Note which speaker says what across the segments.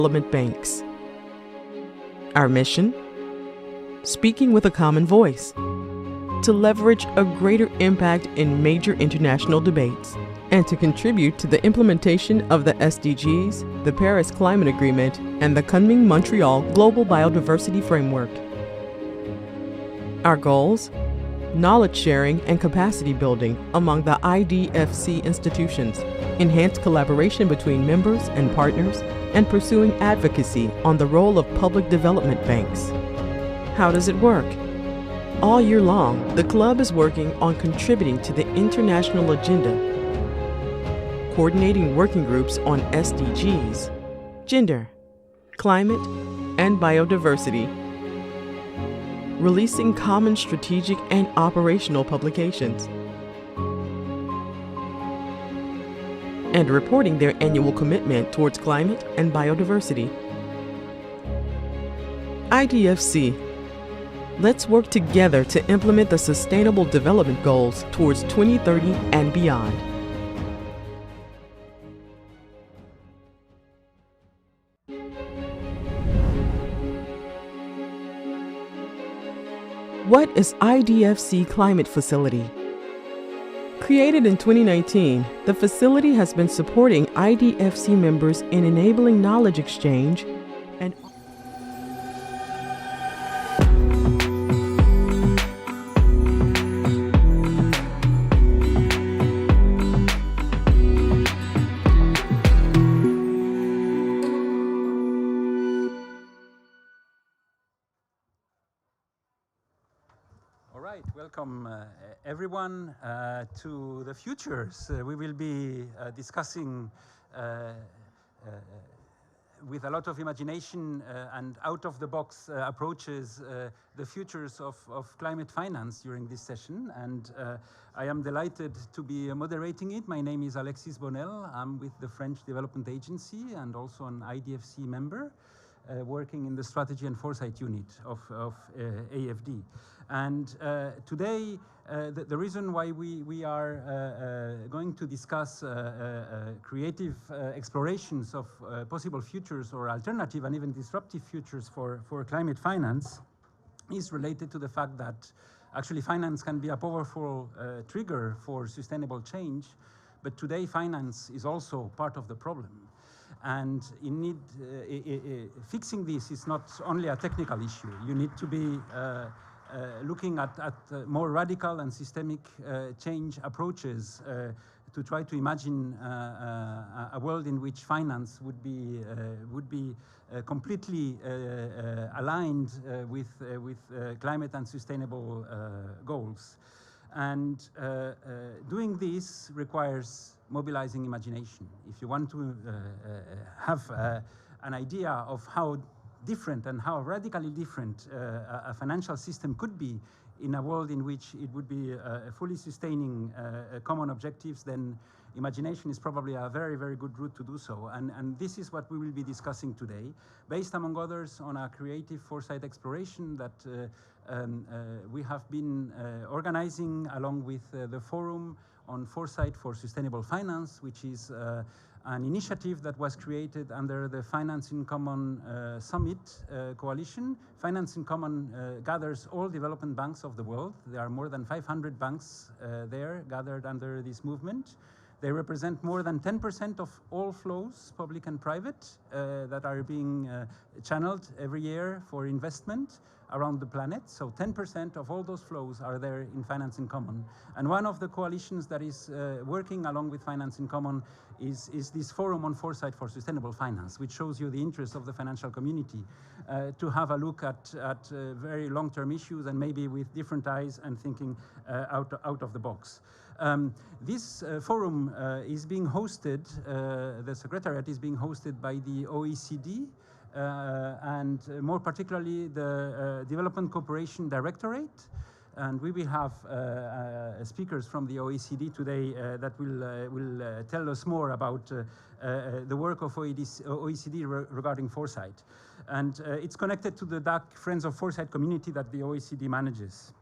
Speaker 1: development banks. Our mission? Speaking with a common voice, to leverage a greater impact in major international debates, and to contribute to the implementation of the SDGs, the Paris Climate Agreement, and the Kunming Montreal Global Biodiversity Framework. Our goals? Knowledge sharing and capacity building among the IDFC institutions, enhanced collaboration between members and partners, and pursuing advocacy on the role of public development banks. How does it work? All year long, the club is working on contributing to the international agenda, coordinating working groups on SDGs, gender, climate, and biodiversity, releasing common strategic and operational publications, and reporting their annual commitment towards climate and biodiversity. IDFC. Let's work together to implement the Sustainable Development Goals towards 2030 and beyond. What is IDFC Climate Facility? Created in 2019, the facility has been supporting IDFC members in enabling knowledge exchange and
Speaker 2: Welcome everyone to the futures. We will be discussing with a lot of imagination and out-of-the-box approaches the futures of climate finance during this session, and I am delighted to be moderating it. My name is Alexis Bonnel. I'm with the French Development Agency and also an IDFC member working in the Strategy and Foresight Unit of AFD. And today, the reason why we are going to discuss creative explorations of possible futures or alternative and even disruptive futures for climate finance is related to the fact that actually finance can be a powerful trigger for sustainable change, but today finance is also part of the problem. And fixing this is not only a technical issue. You need to be looking at more radical and systemic change approaches to try to imagine a world in which finance would be completely aligned with climate and sustainable goals. And doing this requires mobilizing imagination. If you want to have an idea of how different and how radically different a financial system could be in a world in which it would be fully sustaining common objectives, then imagination is probably a very, very good route to do so. And this is what we will be discussing today, based among others on a creative foresight exploration that we have been organizing along with the Forum on Foresight for Sustainable Finance, which is an initiative that was created under the Finance in Common Summit coalition. Finance in Common gathers all development banks of the world. There are more than 500 banks there gathered under this movement. They represent more than 10% of all flows, public and private, that are being channeled every year for investment around the planet. So 10% of all those flows are there in Finance in Common. And one of the coalitions that is working along with Finance in Common is this Forum on Foresight for Sustainable Finance, which shows you the interest of the financial community to have a look at very long-term issues and maybe with different eyes and thinking out of the box. This forum is being hosted, the Secretariat is being hosted by the OECD, and more particularly the Development Cooperation Directorate. And we will have speakers from the OECD today that will tell us more about the work of OECD regarding foresight. And it's connected to the DEC Friends of Foresight community that the OECD manages.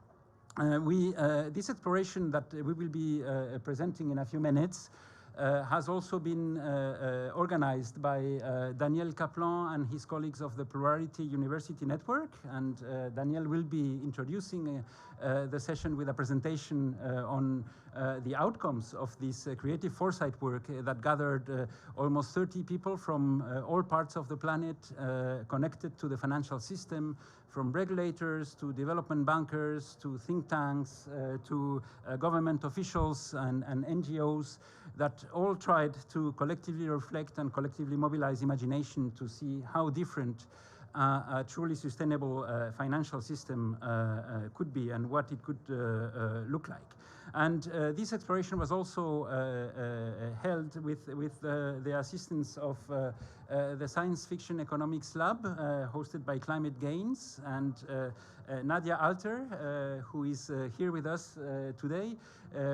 Speaker 2: This exploration that we will be presenting in a few minutes has also been organized by Daniel Kaplan and his colleagues of the Plurality University Network. And Daniel will be introducing the session with a presentation on the outcomes of this creative foresight work that gathered almost 30 people from all parts of the planet connected to the financial system, from regulators to development bankers to think tanks to government officials and NGOs that all tried to collectively reflect and collectively mobilize imagination to see how different a truly sustainable financial system could be and what it could look like. And this exploration was also held with the assistance of the Science Fiction Economics Lab, hosted by Climate Gains, and Nadia Alter, who is here with us today,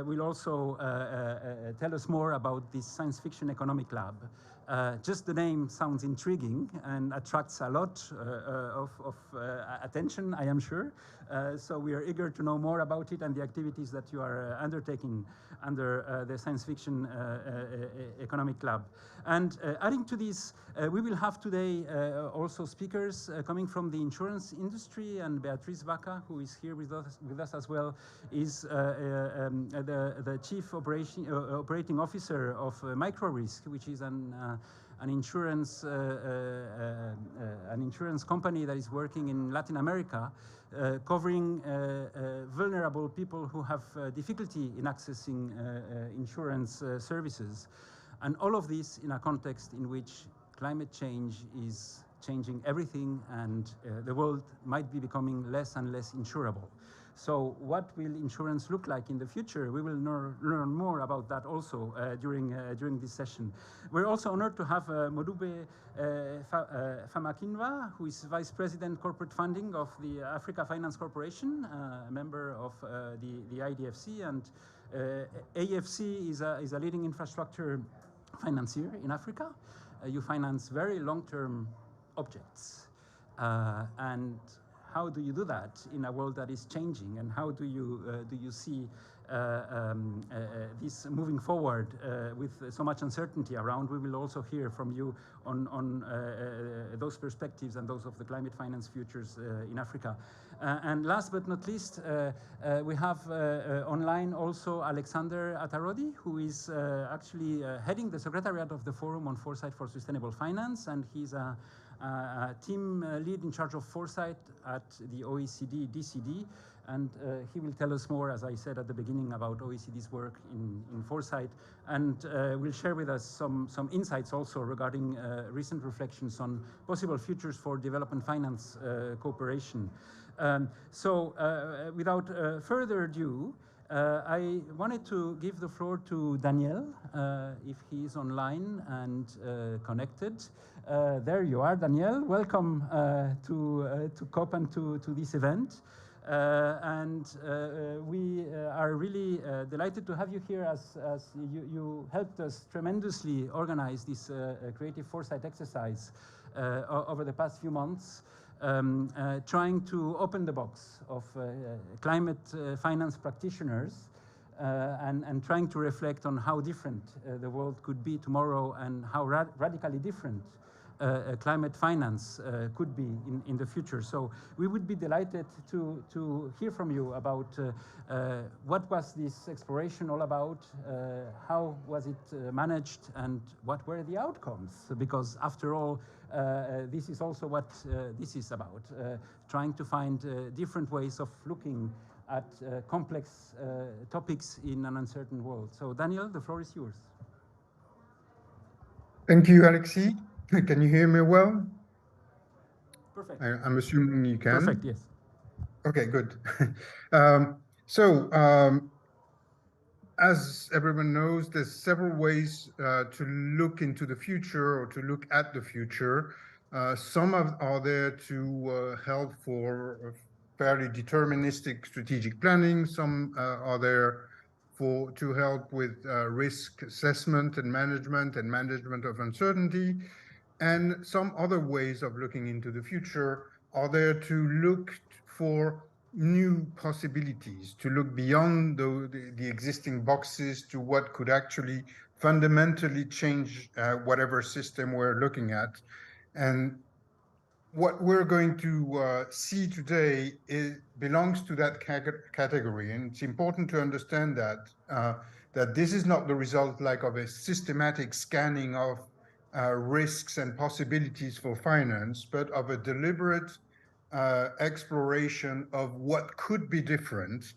Speaker 2: will also tell us more about this Science Fiction Economic Lab. Just the name sounds intriguing and attracts a lot of attention, I am sure. So we are eager to know more about it and the activities that you are undertaking under the Science Fiction Economic Lab. And adding to this, we will have today also speakers coming from the insurance industry, and Beatriz Vaca, who is here with us as well, is the Chief Operating Officer of MicroRisk, which is an insurance company that is working in Latin America, covering vulnerable people who have difficulty in accessing insurance services. And all of this in a context in which climate change is changing everything, and the world might be becoming less and less insurable. So what will insurance look like in the future? We will learn more about that also during this session. We're also honored to have Modube Famakinwa, who is Vice President Corporate Funding of the Africa Finance Corporation, a member of the IDFC, and AFC is a leading infrastructure financier in Africa. You finance very long-term objects, and how do you do that in a world that is changing? And how do you see this moving forward with so much uncertainty around? We will also hear from you on those perspectives and those of the climate finance futures in Africa. And last but not least, we have online also Alexander Atarodi, who is actually heading the Secretariat of the Forum on Foresight for Sustainable Finance, and he's a team lead in charge of foresight at the OECD DCD, and he will tell us more, as I said at the beginning, about OECD's work in foresight, and will share with us some insights also regarding recent reflections on possible futures for development finance cooperation. So without further ado, I wanted to give the floor to Daniel, if he is online and connected. There you are, Daniel. Welcome to COP and to this event. And we are really delighted to have you here, as you helped us tremendously organize this creative foresight exercise over the past few months. Trying to open the box of climate finance practitioners and trying to reflect on how different the world could be tomorrow, and how radically different climate finance could be in the future. So we would be delighted to hear from you about what was this exploration all about, how was it managed, and what were the outcomes? Because after all, this is also what this is about, trying to find different ways of looking at complex topics in an uncertain world. So Daniel, the floor is yours.
Speaker 3: Thank you, Alexis. Can you hear me well?
Speaker 2: Perfect.
Speaker 3: I'm assuming you can.
Speaker 2: Perfect, yes.
Speaker 3: Okay, good. As everyone knows, there's several ways to look into the future, or to look at the future. Some are there to help for fairly deterministic strategic planning. Some are there to help with risk assessment and management of uncertainty. And some other ways of looking into the future are there to look for new possibilities, to look beyond the existing boxes to what could actually fundamentally change whatever system we're looking at. And what we're going to see today belongs to that category. And it's important to understand that this is not the result of a systematic scanning of risks and possibilities for finance, but of a deliberate exploration of what could be different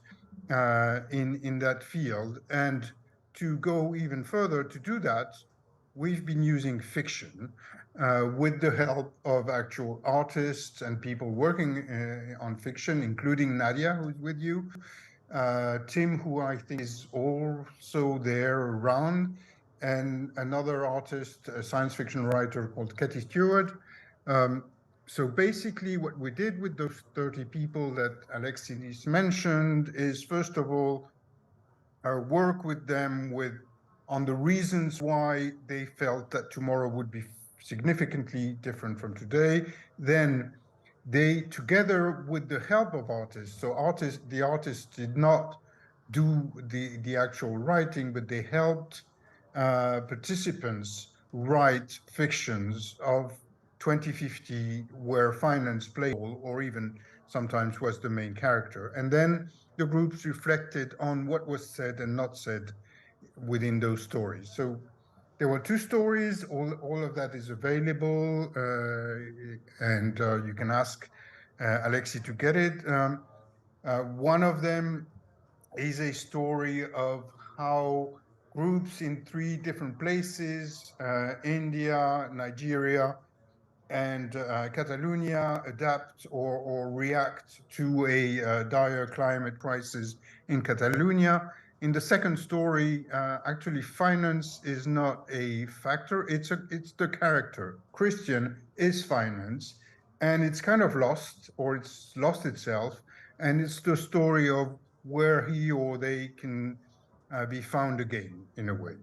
Speaker 3: in that field. And to go even further to do that, we've been using fiction with the help of actual artists and people working on fiction, including Nadia, who's with you, Tim, who I think is also there around, and another artist, a science fiction writer called Katie Stewart. So basically what we did with those 30 people that Alexis mentioned is, first of all, work with them on the reasons why they felt that tomorrow would be significantly different from today. Then they, together with the help of artists, so the artists did not do the actual writing, but they helped participants write fictions of 2050 where finance played a role, or even sometimes was the main character. And then the groups reflected on what was said and not said within those stories. So there were 2 stories. All of that is available, and you can ask Alexi to get it. One of them is a story of how groups in 3 different places, India, Nigeria, and Catalonia, adapt or react to a dire climate crisis in Catalonia. In the second story, actually, finance is not a factor. It's the character. Christian is finance, and it's kind of lost, or it's lost itself. And it's the story of where he or they can be found again, in a way.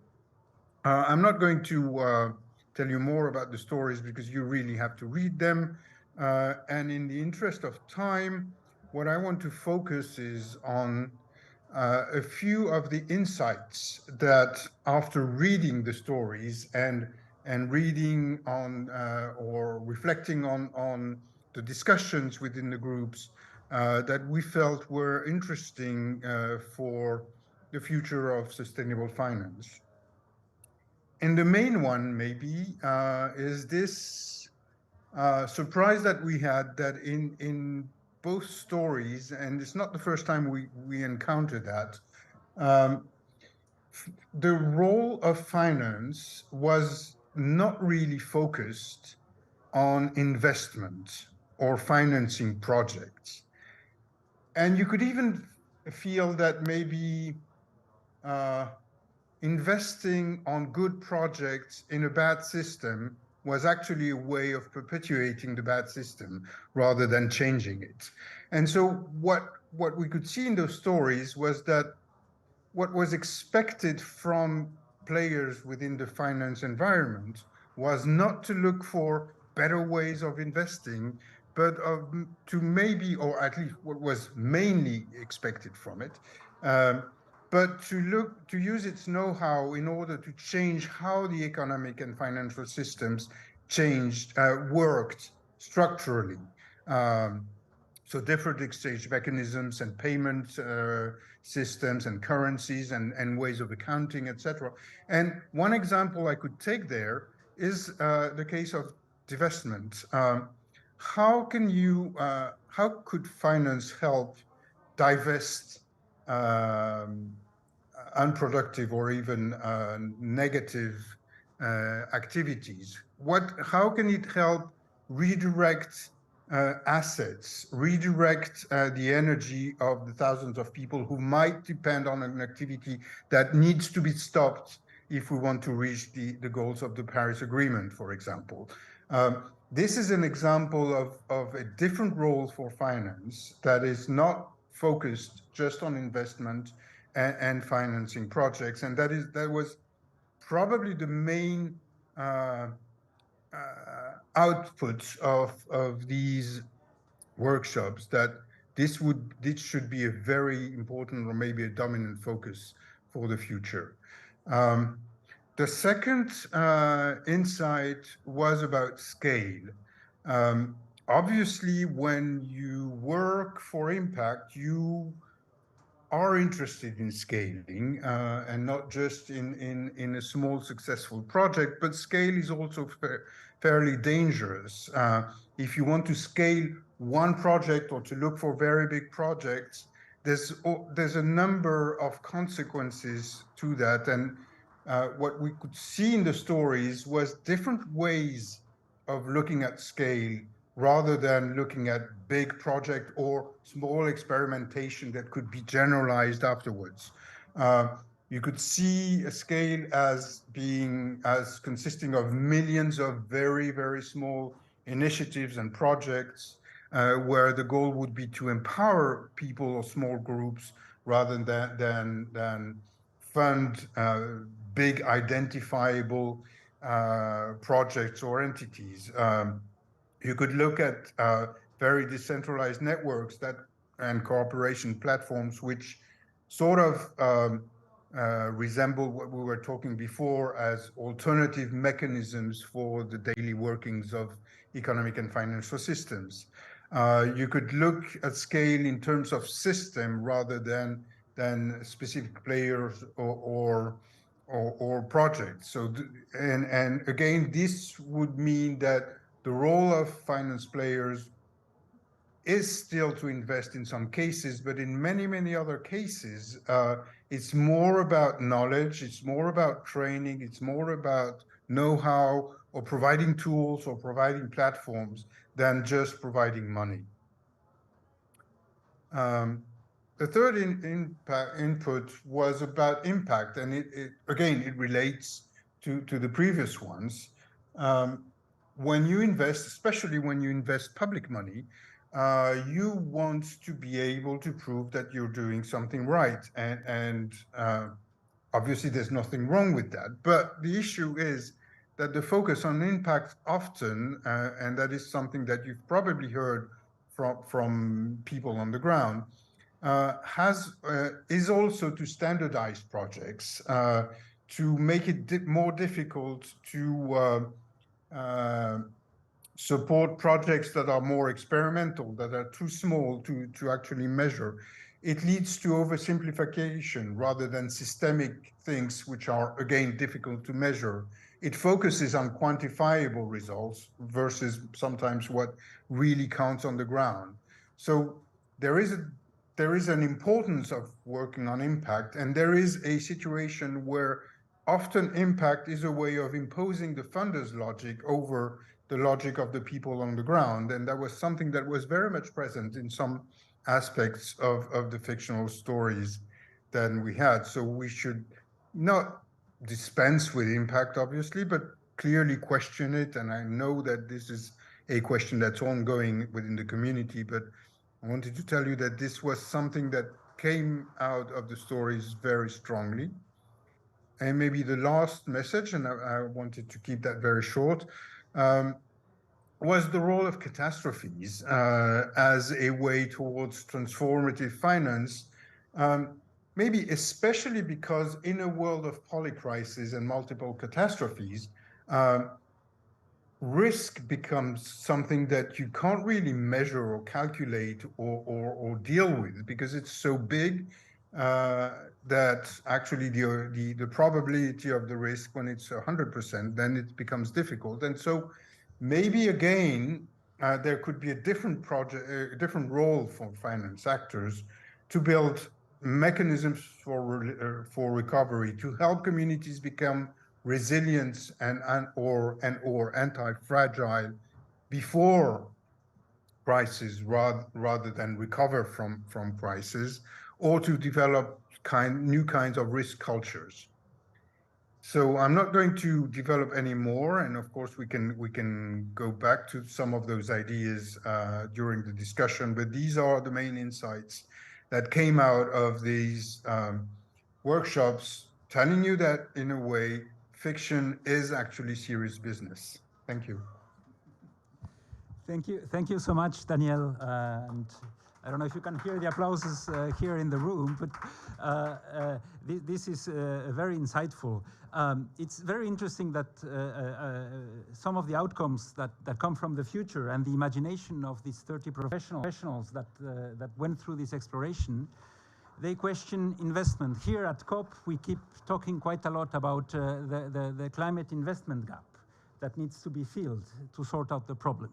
Speaker 3: I'm not going to tell you more about the stories because you really have to read them. And in the interest of time, what I want to focus is on a few of the insights that, after reading the stories and reading on or reflecting on the discussions within the groups, that we felt were interesting for the future of sustainable finance. And the main one, maybe, is this surprise that we had that in both stories, and it's not the first time we encountered that, the role of finance was not really focused on investment or financing projects. And you could even feel that maybe investing on good projects in a bad system was actually a way of perpetuating the bad system rather than changing it. And so what we could see in those stories was that what was expected from players within the finance environment was not to look for better ways of investing, but to maybe, or at least what was mainly expected from it, but to use its know-how in order to change how the economic and financial systems worked structurally. So different exchange mechanisms and payment systems and currencies and ways of accounting, etc. And one example I could take there is the case of divestment. How could finance help divest unproductive or even negative activities? How can it help redirect assets, redirect the energy of the thousands of people who might depend on an activity that needs to be stopped if we want to reach the goals of the Paris Agreement, for example? This is an example of a different role for finance that is not focused just on investment and financing projects, and that was probably the main outputs of these workshops, that this should be a very important or maybe a dominant focus for the future. The second insight was about scale. Obviously, when you work for impact, you are interested in scaling and not just in a small successful project, but scale is also fairly dangerous. If you want to scale one project or to look for very big projects, there's a number of consequences to that. And what we could see in the stories was different ways of looking at scale rather than looking at big project or small experimentation that could be generalized afterwards. You could see a scale as consisting of millions of very, very small initiatives and projects where the goal would be to empower people or small groups rather than fund big identifiable projects or entities. You could look at very decentralized networks and cooperation platforms, which sort of resemble what we were talking before as alternative mechanisms for the daily workings of economic and financial systems. You could look at scale in terms of system rather than specific players or projects. So, and again, this would mean that the role of finance players is still to invest in some cases, but in many, many other cases, it's more about knowledge, it's more about training, it's more about know-how or providing tools or providing platforms than just providing money. The third input was about impact, and again, it relates to the previous ones. When you invest, especially when you invest public money, you want to be able to prove that you're doing something right. And obviously, there's nothing wrong with that. But the issue is that the focus on impact often, and that is something that you've probably heard from people on the ground, is also to standardize projects, to make it more difficult to support projects that are more experimental, that are too small to actually measure. It leads to oversimplification rather than systemic things, which are, again, difficult to measure. It focuses on quantifiable results versus sometimes what really counts on the ground. So there is an importance of working on impact, and there is a situation where often impact is a way of imposing the funder's logic over the logic of the people on the ground. And that was something that was very much present in some aspects of the fictional stories that we had. So we should not dispense with impact, obviously, but clearly question it. And I know that this is a question that's ongoing within the community, but I wanted to tell you that this was something that came out of the stories very strongly. And maybe the last message, and I wanted to keep that very short, was the role of catastrophes as a way towards transformative finance, maybe especially because in a world of polycrisis and multiple catastrophes, risk becomes something that you can't really measure or calculate or deal with because it's so big that actually the probability of the risk when it's 100%, then it becomes difficult. And so maybe again, there could be a different role for finance actors to build mechanisms for recovery, to help communities become resilient or anti-fragile before crises rather than recover from crises, or to develop new kinds of risk cultures. So I'm not going to develop any more, and of course we can go back to some of those ideas during the discussion. But these are the main insights that came out of these workshops, telling you that in a way fiction is actually serious business. Thank you.
Speaker 2: Thank you so much, Daniel. And I don't know if you can hear the applauses here in the room, but this is very insightful. It's very interesting that some of the outcomes that come from the future and the imagination of these 30 professionals that went through this exploration, they question investment. Here at COP, we keep talking quite a lot about the climate investment gap that needs to be filled to sort out the problem.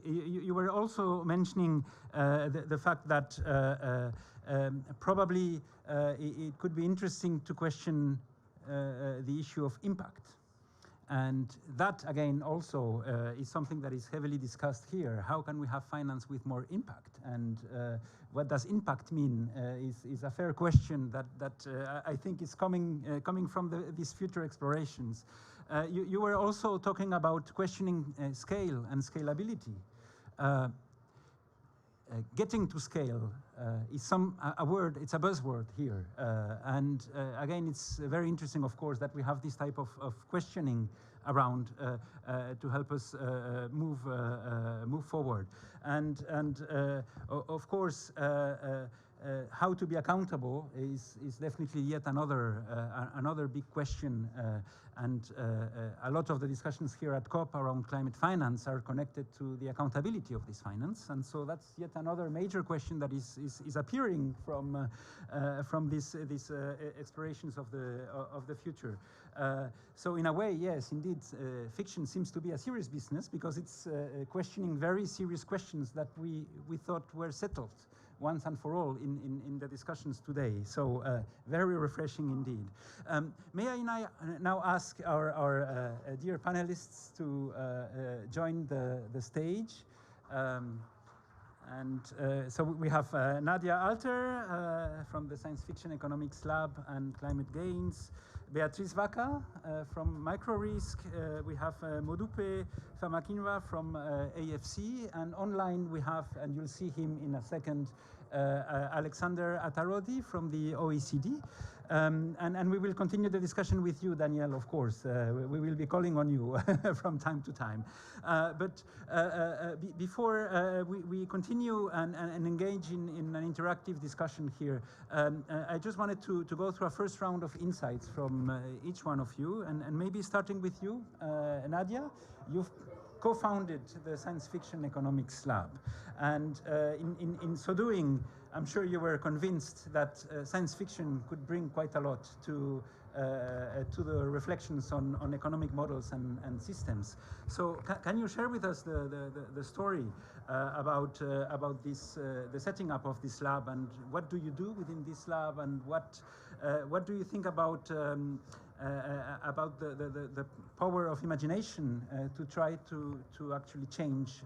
Speaker 2: You were also mentioning the fact that probably it could be interesting to question the issue of impact. And that, again, also is something that is heavily discussed here. How can we have finance with more impact? And what does impact mean is a fair question that I think is coming from these future explorations. You were also talking about questioning scale and scalability. Getting to scale is a word, it's a buzzword here. And again, it's very interesting, of course, that we have this type of questioning around to help us move forward. And of course, how to be accountable is definitely yet another big question. And a lot of the discussions here at COP around climate finance are connected to the accountability of this finance. And so that's yet another major question that is appearing from these explorations of the future. So in a way, yes, indeed, fiction seems to be a serious business because it's questioning very serious questions that we thought were settled once and for all in the discussions today. So very refreshing indeed. May I now ask our dear panelists to join the stage. So we have Nadia Alter from the Science Fiction Economics Lab and Climate Gains, Beatriz Vaca from MicroRisk, we have Modupe Famakinwa from AFC, and online we have, and you'll see him in a second, Alexander Atarodi from the OECD. And we will continue the discussion with you, Danielle, of course. We will be calling on you from time to time. But before we continue and engage in an interactive discussion here, I just wanted to go through a first round of insights from each one of you, and maybe starting with you, Nadia. You've co-founded the Science Fiction Economics Lab. And in so doing, I'm sure you were convinced that science fiction could bring quite a lot to the reflections on economic models and systems. So can you share with us the story about this, the setting up of this lab, and what do you do within this lab, and what do you think about the power of imagination to try to actually change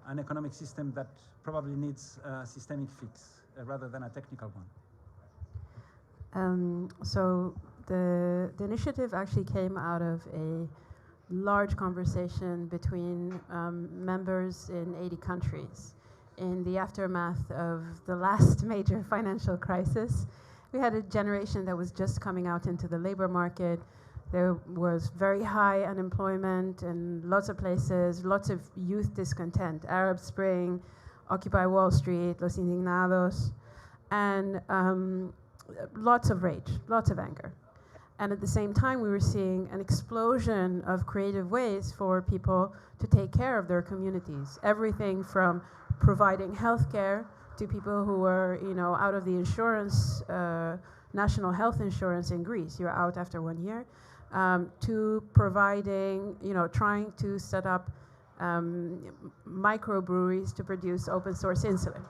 Speaker 2: an economic system that probably needs a systemic fix rather than a technical one?
Speaker 4: So the initiative actually came out of a large conversation between members in 80 countries. In the aftermath of the last major financial crisis, we had a generation that was just coming out into the labor market. There was very high unemployment in lots of places, lots of youth discontent, Arab Spring, Occupy Wall Street, Los Indignados, and lots of rage, lots of anger. And at the same time, we were seeing an explosion of creative ways for people to take care of their communities. Everything from providing healthcare to people who were, out of the insurance, national health insurance in Greece. You're out after 1 year. To providing, trying to set up microbreweries to produce open source insulin.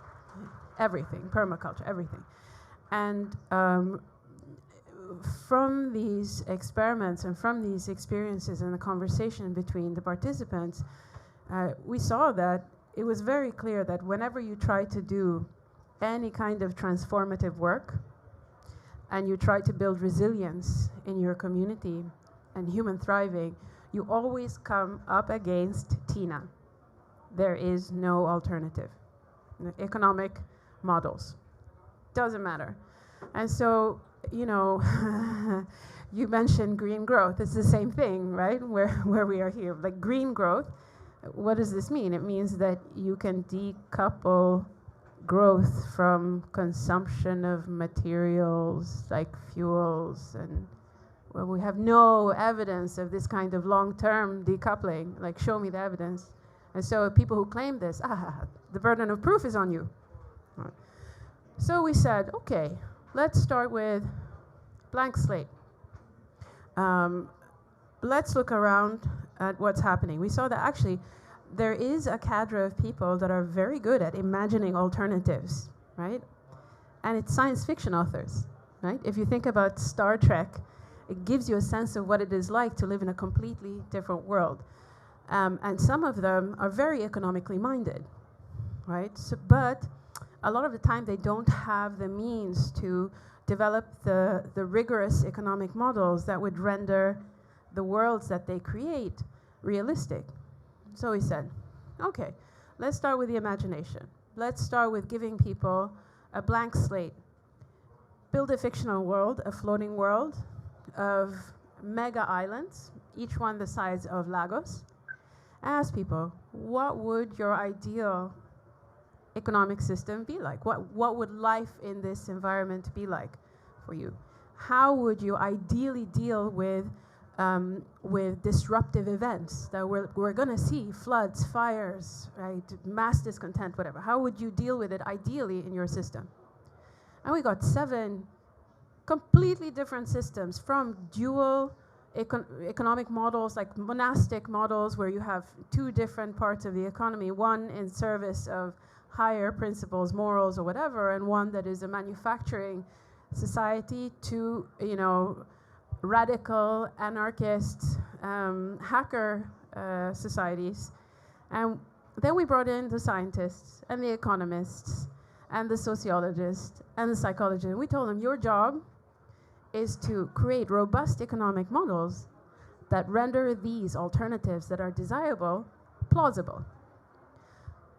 Speaker 4: Everything, permaculture, everything. And from these experiments and from these experiences and the conversation between the participants, we saw that it was very clear that whenever you try to do any kind of transformative work and you try to build resilience in your community and human thriving, you always come up against TINA. There is no alternative. Economic models. Doesn't matter. And so, you mentioned green growth. It's the same thing, right? Where we are here. Like green growth, what does this mean? It means that you can decouple growth from consumption of materials like fuels, and well, we have no evidence of this kind of long-term decoupling, like show me the evidence. And so people who claim this, the burden of proof is on you. Right. So we said, okay, let's start with blank slate. Let's look around at what's happening. We saw that actually there is a cadre of people that are very good at imagining alternatives, right? And it's science fiction authors, right? If you think about Star Trek, it gives you a sense of what it is like to live in a completely different world. And some of them are very economically minded, right? So, but a lot of the time they don't have the means to develop the rigorous economic models that would render the worlds that they create realistic. So we said, okay, let's start with the imagination. Let's start with giving people a blank slate. Build a fictional world, a floating world of mega islands, each one the size of Lagos. Ask people, what would your ideal economic system be like? What would life in this environment be like for you? How would you ideally deal with disruptive events that we're going to see, floods, fires, right, mass discontent, whatever? How would you deal with it ideally in your system? And we got 7 completely different systems, from dual economic models, like monastic models where you have 2 different parts of the economy, one in service of higher principles, morals, or whatever, and one that is a manufacturing society, to, you know, radical anarchist hacker societies. And then we brought in the scientists and the economists and the sociologists and the psychologists. And we told them, your job is to create robust economic models that render these alternatives that are desirable plausible.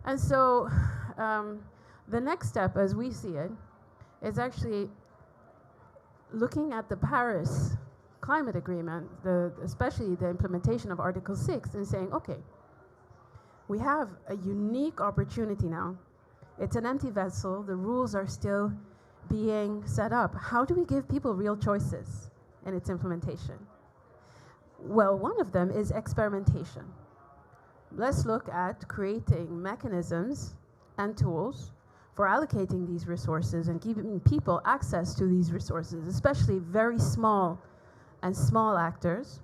Speaker 4: And so the next step, as we see it, is actually looking at the Paris Climate Agreement, especially the implementation of Article 6, and saying, okay, we have a unique opportunity now. It's an empty vessel. The rules are still being set up. How do we give people real choices in its implementation? Well, one of them is experimentation. Let's look at creating mechanisms and tools for allocating these resources and giving people access to these resources, especially very small actors,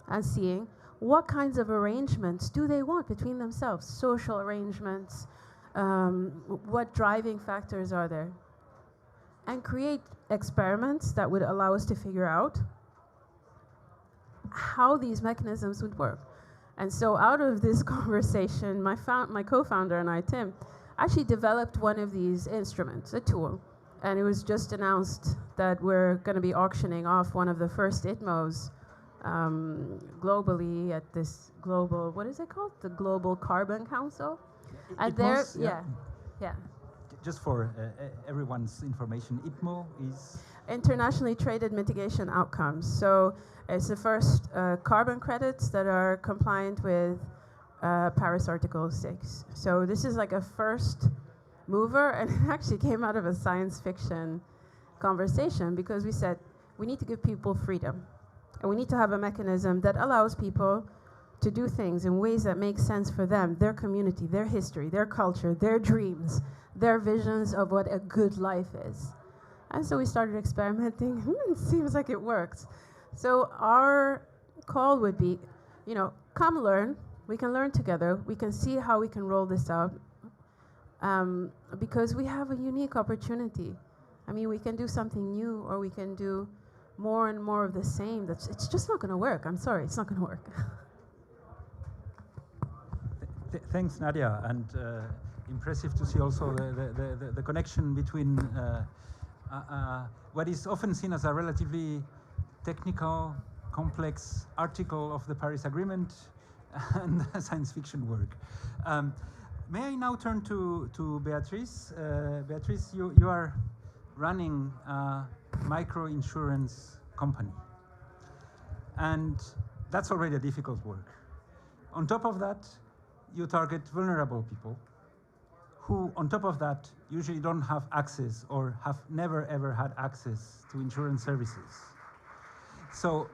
Speaker 4: and seeing what kinds of arrangements do they want between themselves, social arrangements, what driving factors are there, and create experiments that would allow us to figure out how these mechanisms would work. And so out of this conversation, my co-founder and I, Tim, actually developed one of these instruments, a tool. And it was just announced that we're going to be auctioning off one of the first ITMOs globally at this global, what is it called? The Global Carbon Council. And there, yeah.
Speaker 2: Just for everyone's information, ITMO is?
Speaker 4: Internationally Traded Mitigation Outcomes. So it's the first carbon credits that are compliant with Paris Article 6. So this is like a first mover, and it actually came out of a science fiction conversation, because we said we need to give people freedom, and we need to have a mechanism that allows people to do things in ways that make sense for them, their community, their history, their culture, their dreams, their visions of what a good life is. And so we started experimenting. It seems like it works. So our call would be, you know, come learn. We can learn together. We can see how we can roll this out, because we have a unique opportunity. I mean, we can do something new, or we can do more and more of the same. It's just not going to work. I'm sorry, it's not going to work.
Speaker 2: Thanks, Nadia, and impressive to see also the connection between what is often seen as a relatively technical, complex article of the Paris Agreement and science fiction work. May I now turn to Beatrice? Beatrice, you are running a micro-insurance company, and that's already a difficult work. On top of that, you target vulnerable people who, on top of that, usually don't have access or have never ever had access to insurance services. So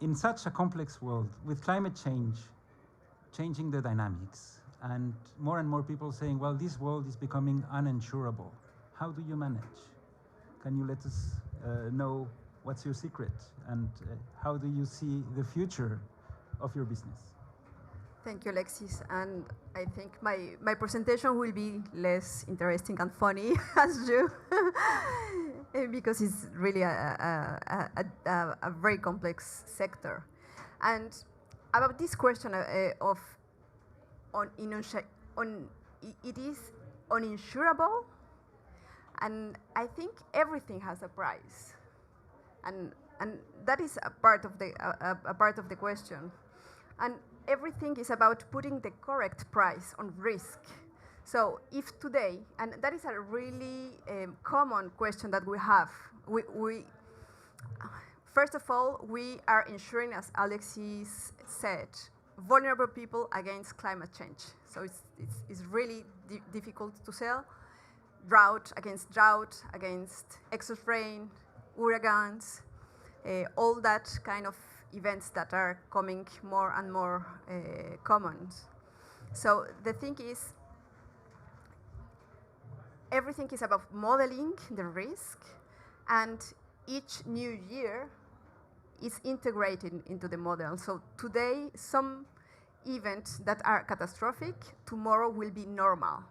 Speaker 2: in such a complex world, with climate change changing the dynamics, and more people saying, well, this world is becoming uninsurable, how do you manage? Can you let us know what's your secret, and how do you see the future of your business?
Speaker 5: Thank you, Alexis. And I think my presentation will be less interesting and funny as you, because it's really a very complex sector. And about this question of it is uninsurable, and I think everything has a price, and that is a part of the question, and everything is about putting the correct price on risk. So if today, and that is a really common question that we have, we first of all, we are insuring, as Alexis said, vulnerable people against climate change. So it's really difficult to sell. Drought, against excess rain, hurricanes, all that kind of events that are coming more and more common. So the thing is, everything is about modeling the risk, and each new year is integrated into the model. So today, some events that are catastrophic, tomorrow will be normal.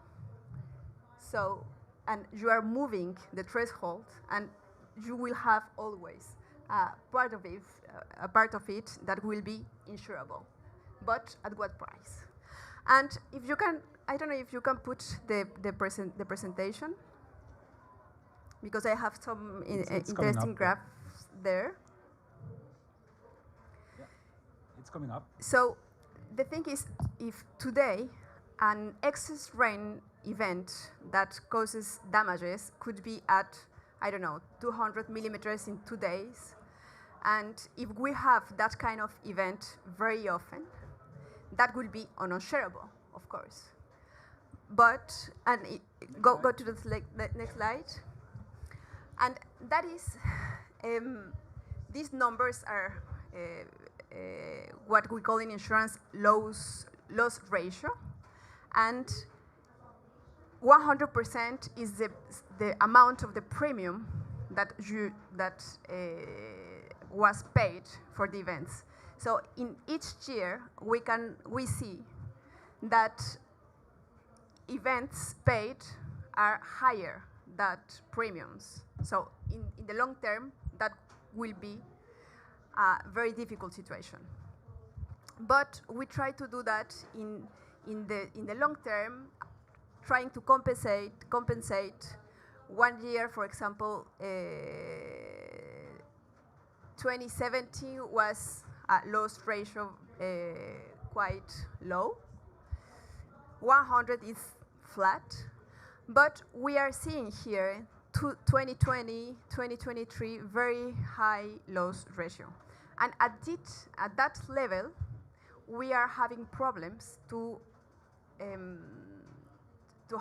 Speaker 5: So, and you are moving the threshold, and you will have always a part of it that will be insurable, but at what price? And if you can, I don't know if you can put the presentation, because I have some interesting graphs there.
Speaker 2: Yeah, it's coming up.
Speaker 5: So the thing is, if today an excess rain event that causes damages could be at, I don't know, 200 millimeters in 2 days, and if we have that kind of event very often, that will be uninsurable, of course. But, and go to the next slide. And that is, these numbers are what we call in insurance loss ratio, and 100% is the amount of the premium that was paid for the events. So in each year, we see that events paid are higher than premiums. So in the long term, that will be a very difficult situation. But we try to do that in the long term, trying to compensate 1 year, for example, 2070 was a loss ratio quite low. 100 is flat, but we are seeing here 2020, 2023 very high loss ratio, and at that level, we are having problems to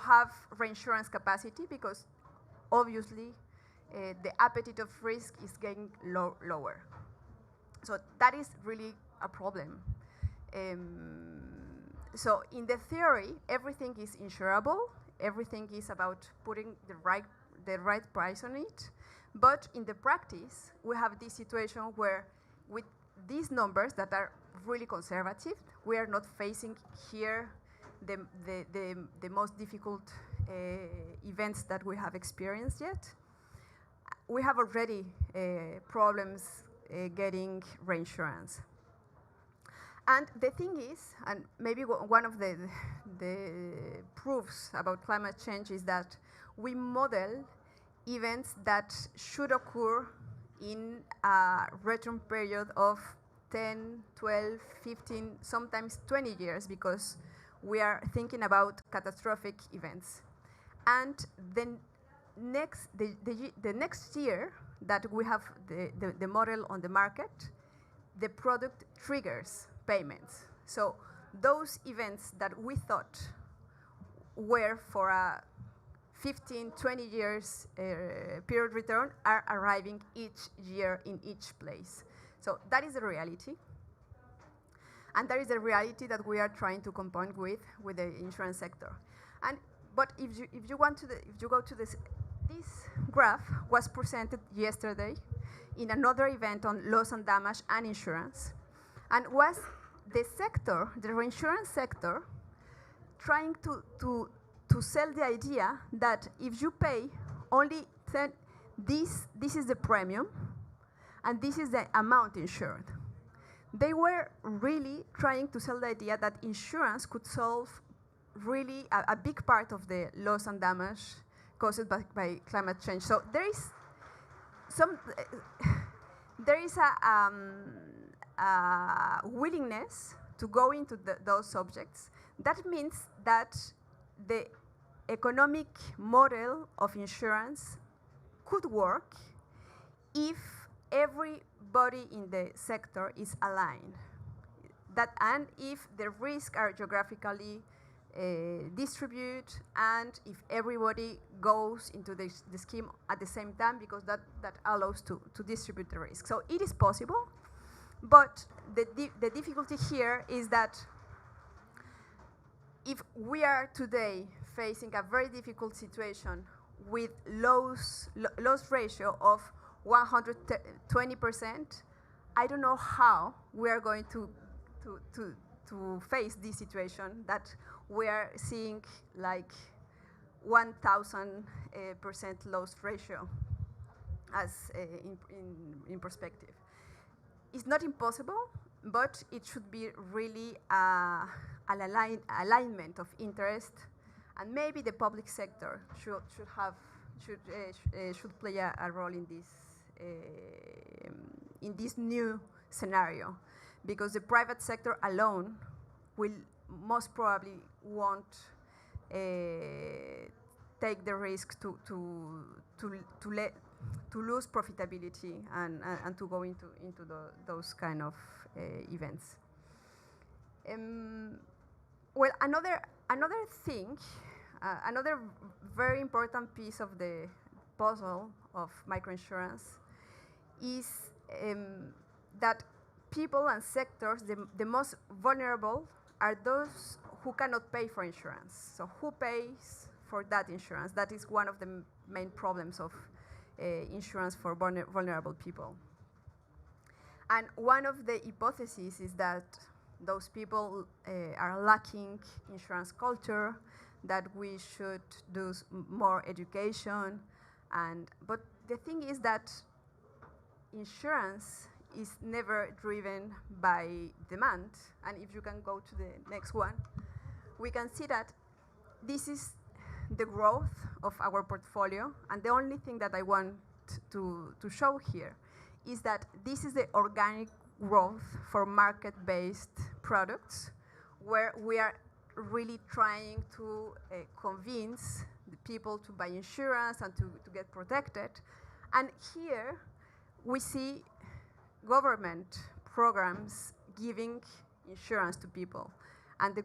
Speaker 5: have reinsurance capacity, because obviously the appetite of risk is getting lower. So that is really a problem. So in the theory, everything is insurable. Everything is about putting the right price on it. But in the practice, we have this situation where with these numbers that are really conservative, we are not facing here the most difficult events that we have experienced yet. We have already problems getting reinsurance. And the thing is, and maybe one of the proofs about climate change is that we model events that should occur in a return period of 10, 12, 15, sometimes 20 years, because we are thinking about catastrophic events. And then the next year that we have the model on the market, the product triggers payments. So those events that we thought where for a 15, 20 years period return are arriving each year in each place. So that is the reality. And that is the reality that we are trying to compound with the insurance sector. But if you go to this graph was presented yesterday in another event on loss and damage and insurance, and was the sector, the reinsurance sector, trying to sell the idea that if you pay only this is the premium, and this is the amount insured. They were really trying to sell the idea that insurance could solve really a big part of the loss and damage caused by climate change. So there is a willingness to go into those subjects. That means that the economic model of insurance could work if everybody in the sector is aligned. And if the risks are geographically distributed, and if everybody goes into the scheme at the same time, because that allows to distribute the risk. So it is possible, but the difficulty here is that if we are today facing a very difficult situation with loss ratio of 120%, I don't know how we are going to face this situation that we are seeing like 1,000% loss ratio as in perspective. It's not impossible, but it should be really an alignment of interest, and maybe the public sector should play a role in this new scenario, because the private sector alone will most probably won't take the risk to lose profitability and to go into those kind of events. Well, another thing, another very important piece of the puzzle of microinsurance is that people and sectors, the most vulnerable, are those who cannot pay for insurance. So who pays for that insurance? That is one of the main problems of insurance for vulnerable people. And one of the hypotheses is that those people are lacking insurance culture, that we should do more education. But the thing is that insurance is never driven by demand. And if you can go to the next one, we can see that this is the growth of our portfolio. And the only thing that I want to show here is that this is the organic growth for market-based products, where we are really trying to convince the people to buy insurance and to get protected. And here we see government programs giving insurance to people. And the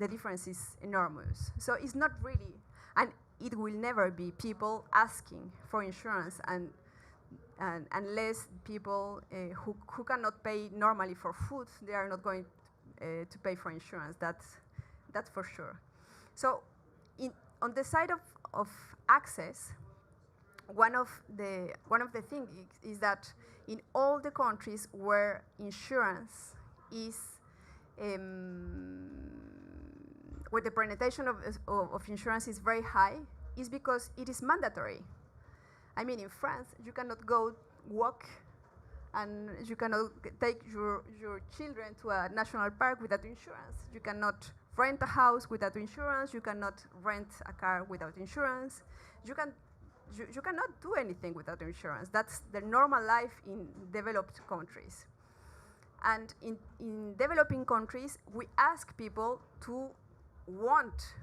Speaker 5: difference is enormous. So it's not really, and it will never be people asking for insurance, and unless people who cannot pay normally for food, they are not going to pay for insurance. That's for sure. So on the side of access, one of the things is that in all the countries where insurance is where the penetration of insurance is very high, is because it is mandatory. I mean, in France, you cannot go walk, and you cannot take your children to a national park without insurance. You cannot rent a house without insurance. You cannot rent a car without insurance. You cannot do anything without insurance. That's the normal life in developed countries. And in developing countries, we ask people to want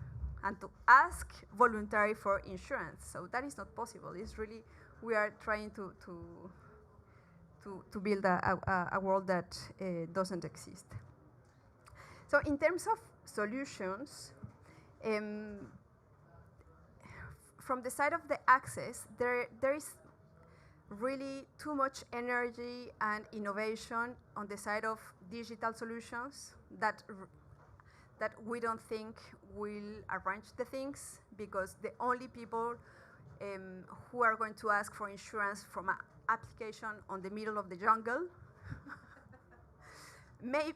Speaker 5: and to ask voluntary for insurance. So that is not possible. It's really, we are trying to build a world that doesn't exist. So in terms of solutions, From the side of the access, there is really too much energy and innovation on the side of digital solutions that we don't think will arrange the things, because the only people who are going to ask for insurance from an application on the middle of the jungle, maybe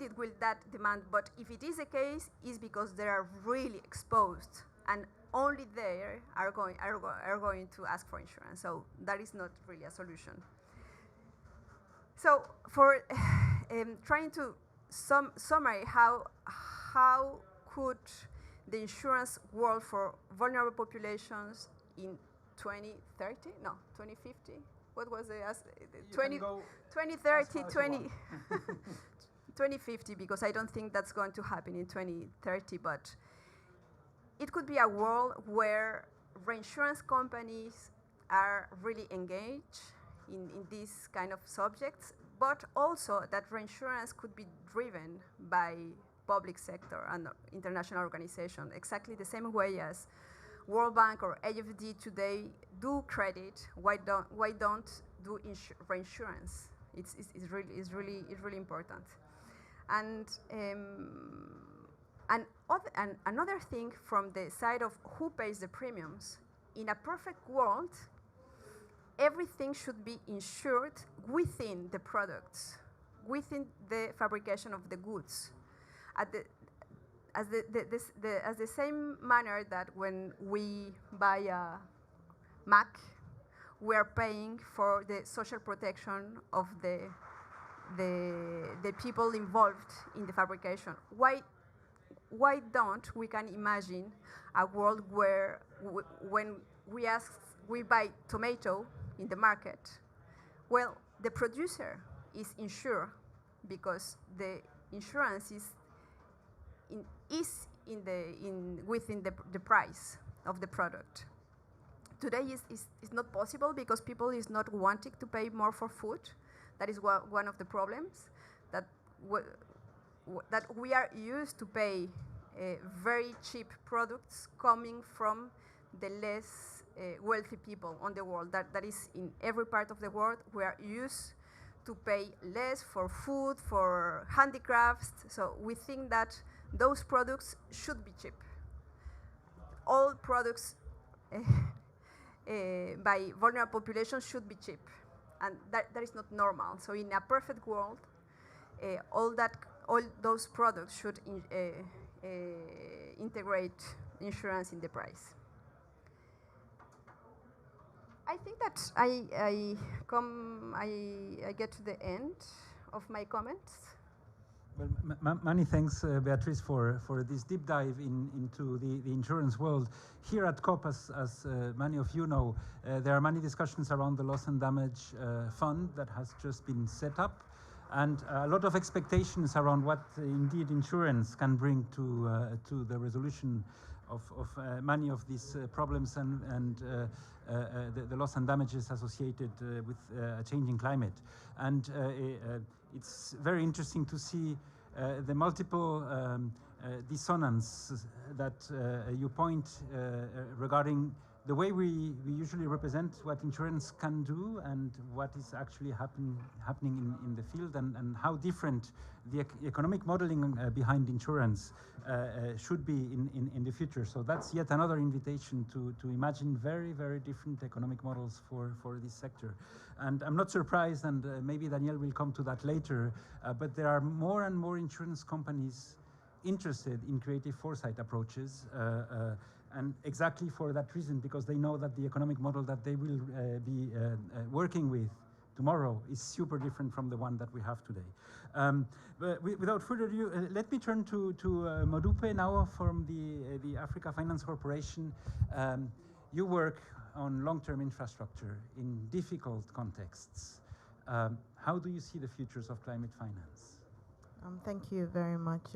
Speaker 5: it will that demand, but if it is the case, is because they are really exposed, and only they are going to ask for insurance. So that is not really a solution. So for trying to summarize how could the insurance world for vulnerable populations in 2030? No, 2050? What was the 2030, 2050, because I don't think that's going to happen in 2030, but it could be a world where reinsurance companies are really engaged in these kind of subjects, but also that reinsurance could be driven by public sector and international organizations, exactly the same way as World Bank or AFD today do credit. Why don't do reinsurance? It's really important. And another thing from the side of who pays the premiums, in a perfect world, everything should be insured within the products, within the fabrication of the goods. As the same manner that when we buy a Mac, we are paying for the social protection of the people involved in the fabrication. Why don't we can imagine a world where when we buy tomato in the market, well, the producer is insured because the insurance is within the price of the product. Today is not possible because people is not wanting to pay more for food. That is one of the problems, that we are used to pay very cheap products coming from the less wealthy people on the world. That is in every part of the world. We are used to pay less for food, for handicrafts. So we think that those products should be cheap. All products by vulnerable populations should be cheap, and that is not normal. So in a perfect world, all those products should integrate insurance in the price. I think that I get to the end of my comments.
Speaker 2: Well, many thanks, Beatrice, for this deep dive into the insurance world. Here at COP, as many of you know, there are many discussions around the loss and damage fund that has just been set up, and a lot of expectations around what indeed insurance can bring to the resolution of many of these problems and the loss and damages associated with a changing climate. And it's very interesting to see the multiple dissonance that you point regarding the way we usually represent what insurance can do and what is actually happening in the field, and how different the economic modeling behind insurance should be in the future. So that's yet another invitation to imagine very, very different economic models for this sector. And I'm not surprised, and maybe Danielle will come to that later, but there are more and more insurance companies interested in creative foresight approaches, and exactly for that reason, because they know that the economic model that they will be working with tomorrow is super different from the one that we have today. But without further ado, let me turn to Modupe now from the Africa Finance Corporation. You work on long-term infrastructure in difficult contexts. How do you see the futures of climate finance?
Speaker 6: Thank you very much.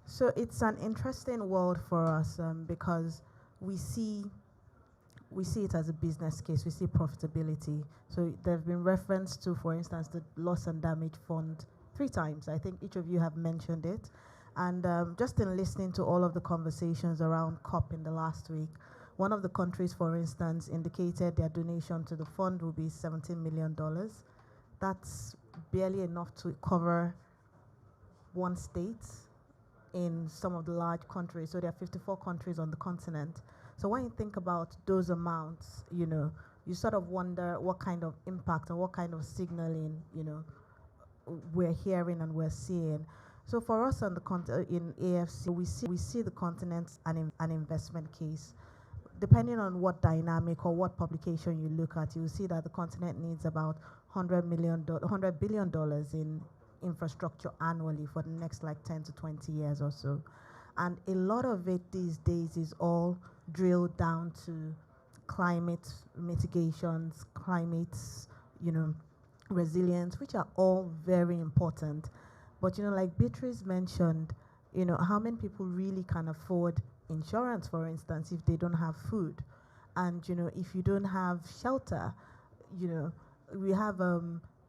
Speaker 6: So it's an interesting world for us because we see it as a business case. We see profitability. So there have been reference to, for instance, the loss and damage fund 3 times. I think each of you have mentioned it. And just in listening to all of the conversations around COP in the last week, one of the countries, for instance, indicated their donation to the fund will be $17 million. That's barely enough to cover one state in some of the large countries. So there are 54 countries on the continent. So when you think about those amounts, you sort of wonder what kind of impact and what kind of signaling, we're hearing and we're seeing. So for us on the in AFC, we see the continent an investment case. Depending on what dynamic or what publication you look at, you will see that the continent needs about $100 billion in infrastructure annually for the next like 10 to 20 years or so. And a lot of it these days is all drilled down to climate mitigations, resilience, which are all very important. But like Beatrice mentioned, how many people really can afford insurance, for instance, if they don't have food? And if you don't have shelter, we have a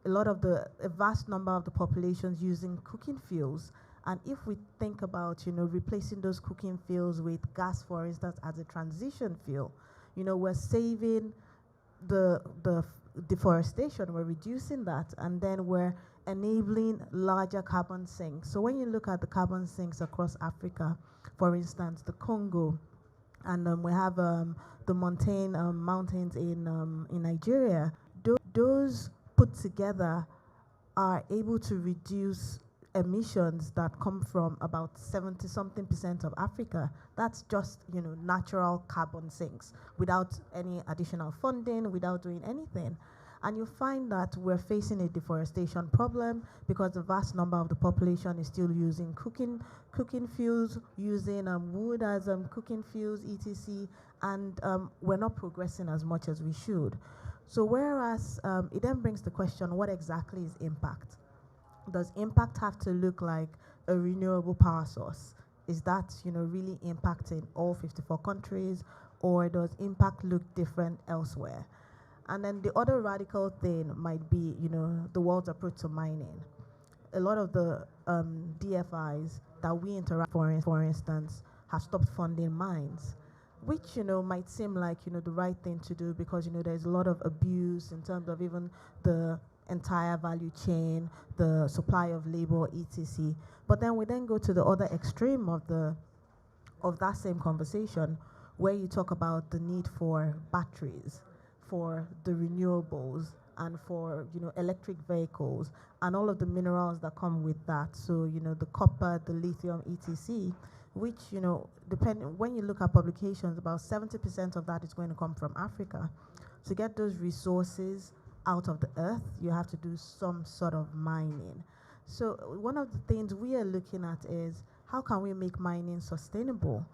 Speaker 6: vast number of the populations using cooking fuels. And if we think about replacing those cooking fuels with gas, for instance, as a transition fuel, we're saving the deforestation, we're reducing that, and then we're enabling larger carbon sinks. So when you look at the carbon sinks across Africa, for instance, the Congo, and we have the mountains in Nigeria, those put together are able to reduce emissions that come from about 70-something% of Africa. That's just, natural carbon sinks without any additional funding, without doing anything. And you find that we're facing a deforestation problem because the vast number of the population is still using cooking fuels, using wood as cooking fuels, etc. And we're not progressing as much as we should. So whereas it then brings the question, what exactly is impact? Does impact have to look like a renewable power source? Is that really impacting all 54 countries, or does impact look different elsewhere? And then the other radical thing might be, the world's approach to mining. A lot of the DFIs that we interact, for instance, have stopped funding mines, which might seem like the right thing to do because there's a lot of abuse in terms of even the entire value chain, the supply of labor, etc. But then we go to the other extreme of that same conversation, where you talk about the need for batteries, for the renewables, and for electric vehicles, and all of the minerals that come with that. So the copper, the lithium, etc. Which when you look at publications, about 70% of that is going to come from Africa. To get those resources out of the earth, you have to do some sort of mining. So one of the things we are looking at is how can we make mining sustainable?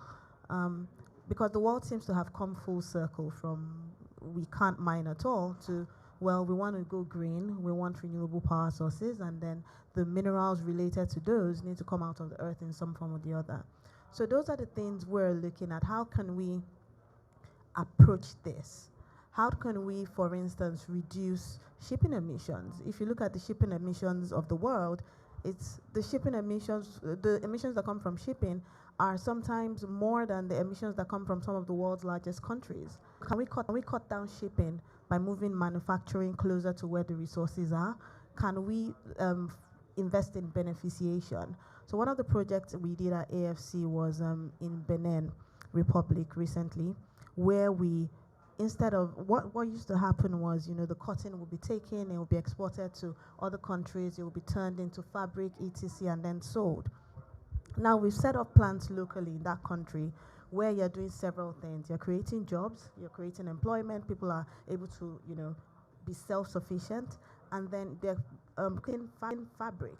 Speaker 6: Because the world seems to have come full circle from we can't mine at all to, well, we want to go green, we want renewable power sources, and then the minerals related to those need to come out of the earth in some form or the other. So those are the things we're looking at. How can we approach this? How can we, for instance, reduce shipping emissions? If you look at the shipping emissions of the world, it's the shipping emissions, the emissions that come from shipping are sometimes more than the emissions that come from some of the world's largest countries. Can we cut down shipping by moving manufacturing closer to where the resources are? Can we invest in beneficiation? So one of the projects we did at AFC was in Benin Republic recently, where we, instead of what used to happen was, the cotton will be taken, it will be exported to other countries, it will be turned into fabric, etc., and then sold. Now we've set up plants locally in that country where you're doing several things. You're creating jobs, you're creating employment, people are able to, be self-sufficient, and then they're creating fabric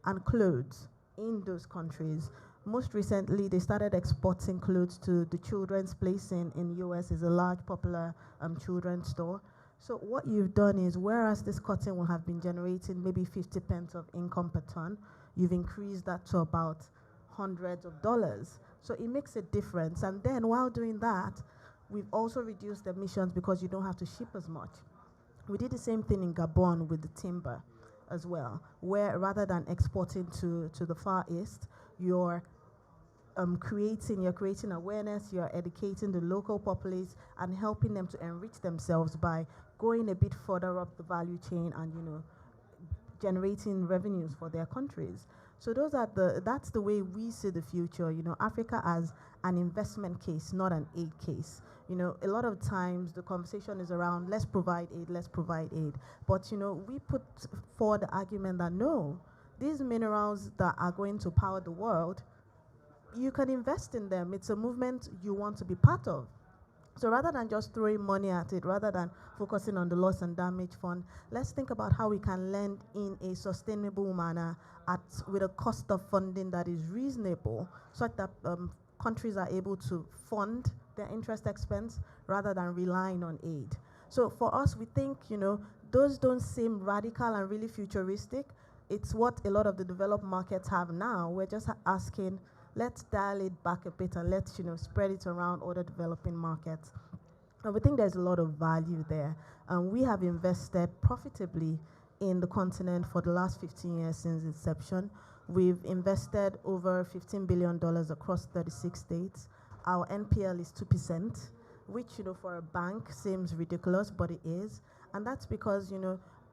Speaker 6: and clothes in those countries. Most recently, they started exporting clothes to the Children's Place in US, is a large popular children's store. So what you've done is, whereas this cotton will have been generating maybe 50 pence of income per ton, you've increased that to about hundreds of dollars. So it makes a difference. And then while doing that, we've also reduced emissions because you don't have to ship as much. We did the same thing in Gabon with the timber as well, where rather than exporting to the Far East, you're creating awareness, you're educating the local populace and helping them to enrich themselves by going a bit further up the value chain and, generating revenues for their countries. So that's the way we see the future, Africa as an investment case, not an aid case. A lot of times the conversation is around let's provide aid. But, we put forward the argument that no, these minerals that are going to power the world, you can invest in them. It's a movement you want to be part of. So rather than just throwing money at it, rather than focusing on the loss and damage fund, let's think about how we can lend in a sustainable manner with a cost of funding that is reasonable, such that countries are able to fund their interest expense rather than relying on aid. So for us, we think, those don't seem radical and really futuristic. It's what a lot of the developed markets have now. We're just asking, let's dial it back a bit and let's spread it around other developing markets. And we think there's a lot of value there. We have invested profitably in the continent for the last 15 years since inception. We've invested over $15 billion across 36 states. Our NPL is 2%, which for a bank seems ridiculous, but it is. And that's because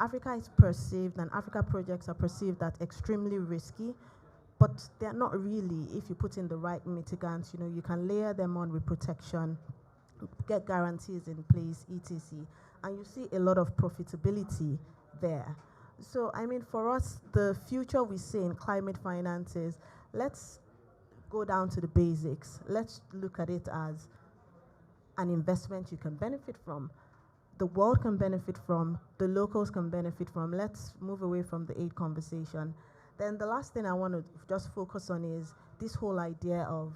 Speaker 6: Africa is perceived, and Africa projects are perceived as extremely risky. But they're not really if you put in the right mitigants. You can layer them on with protection, get guarantees in place, etc. And you see a lot of profitability there. So, for us, the future we see in climate finance is let's go down to the basics. Let's look at it as an investment you can benefit from. The world can benefit from, the locals can benefit from. Let's move away from the aid conversation. Then the last thing I want to just focus on is this whole idea of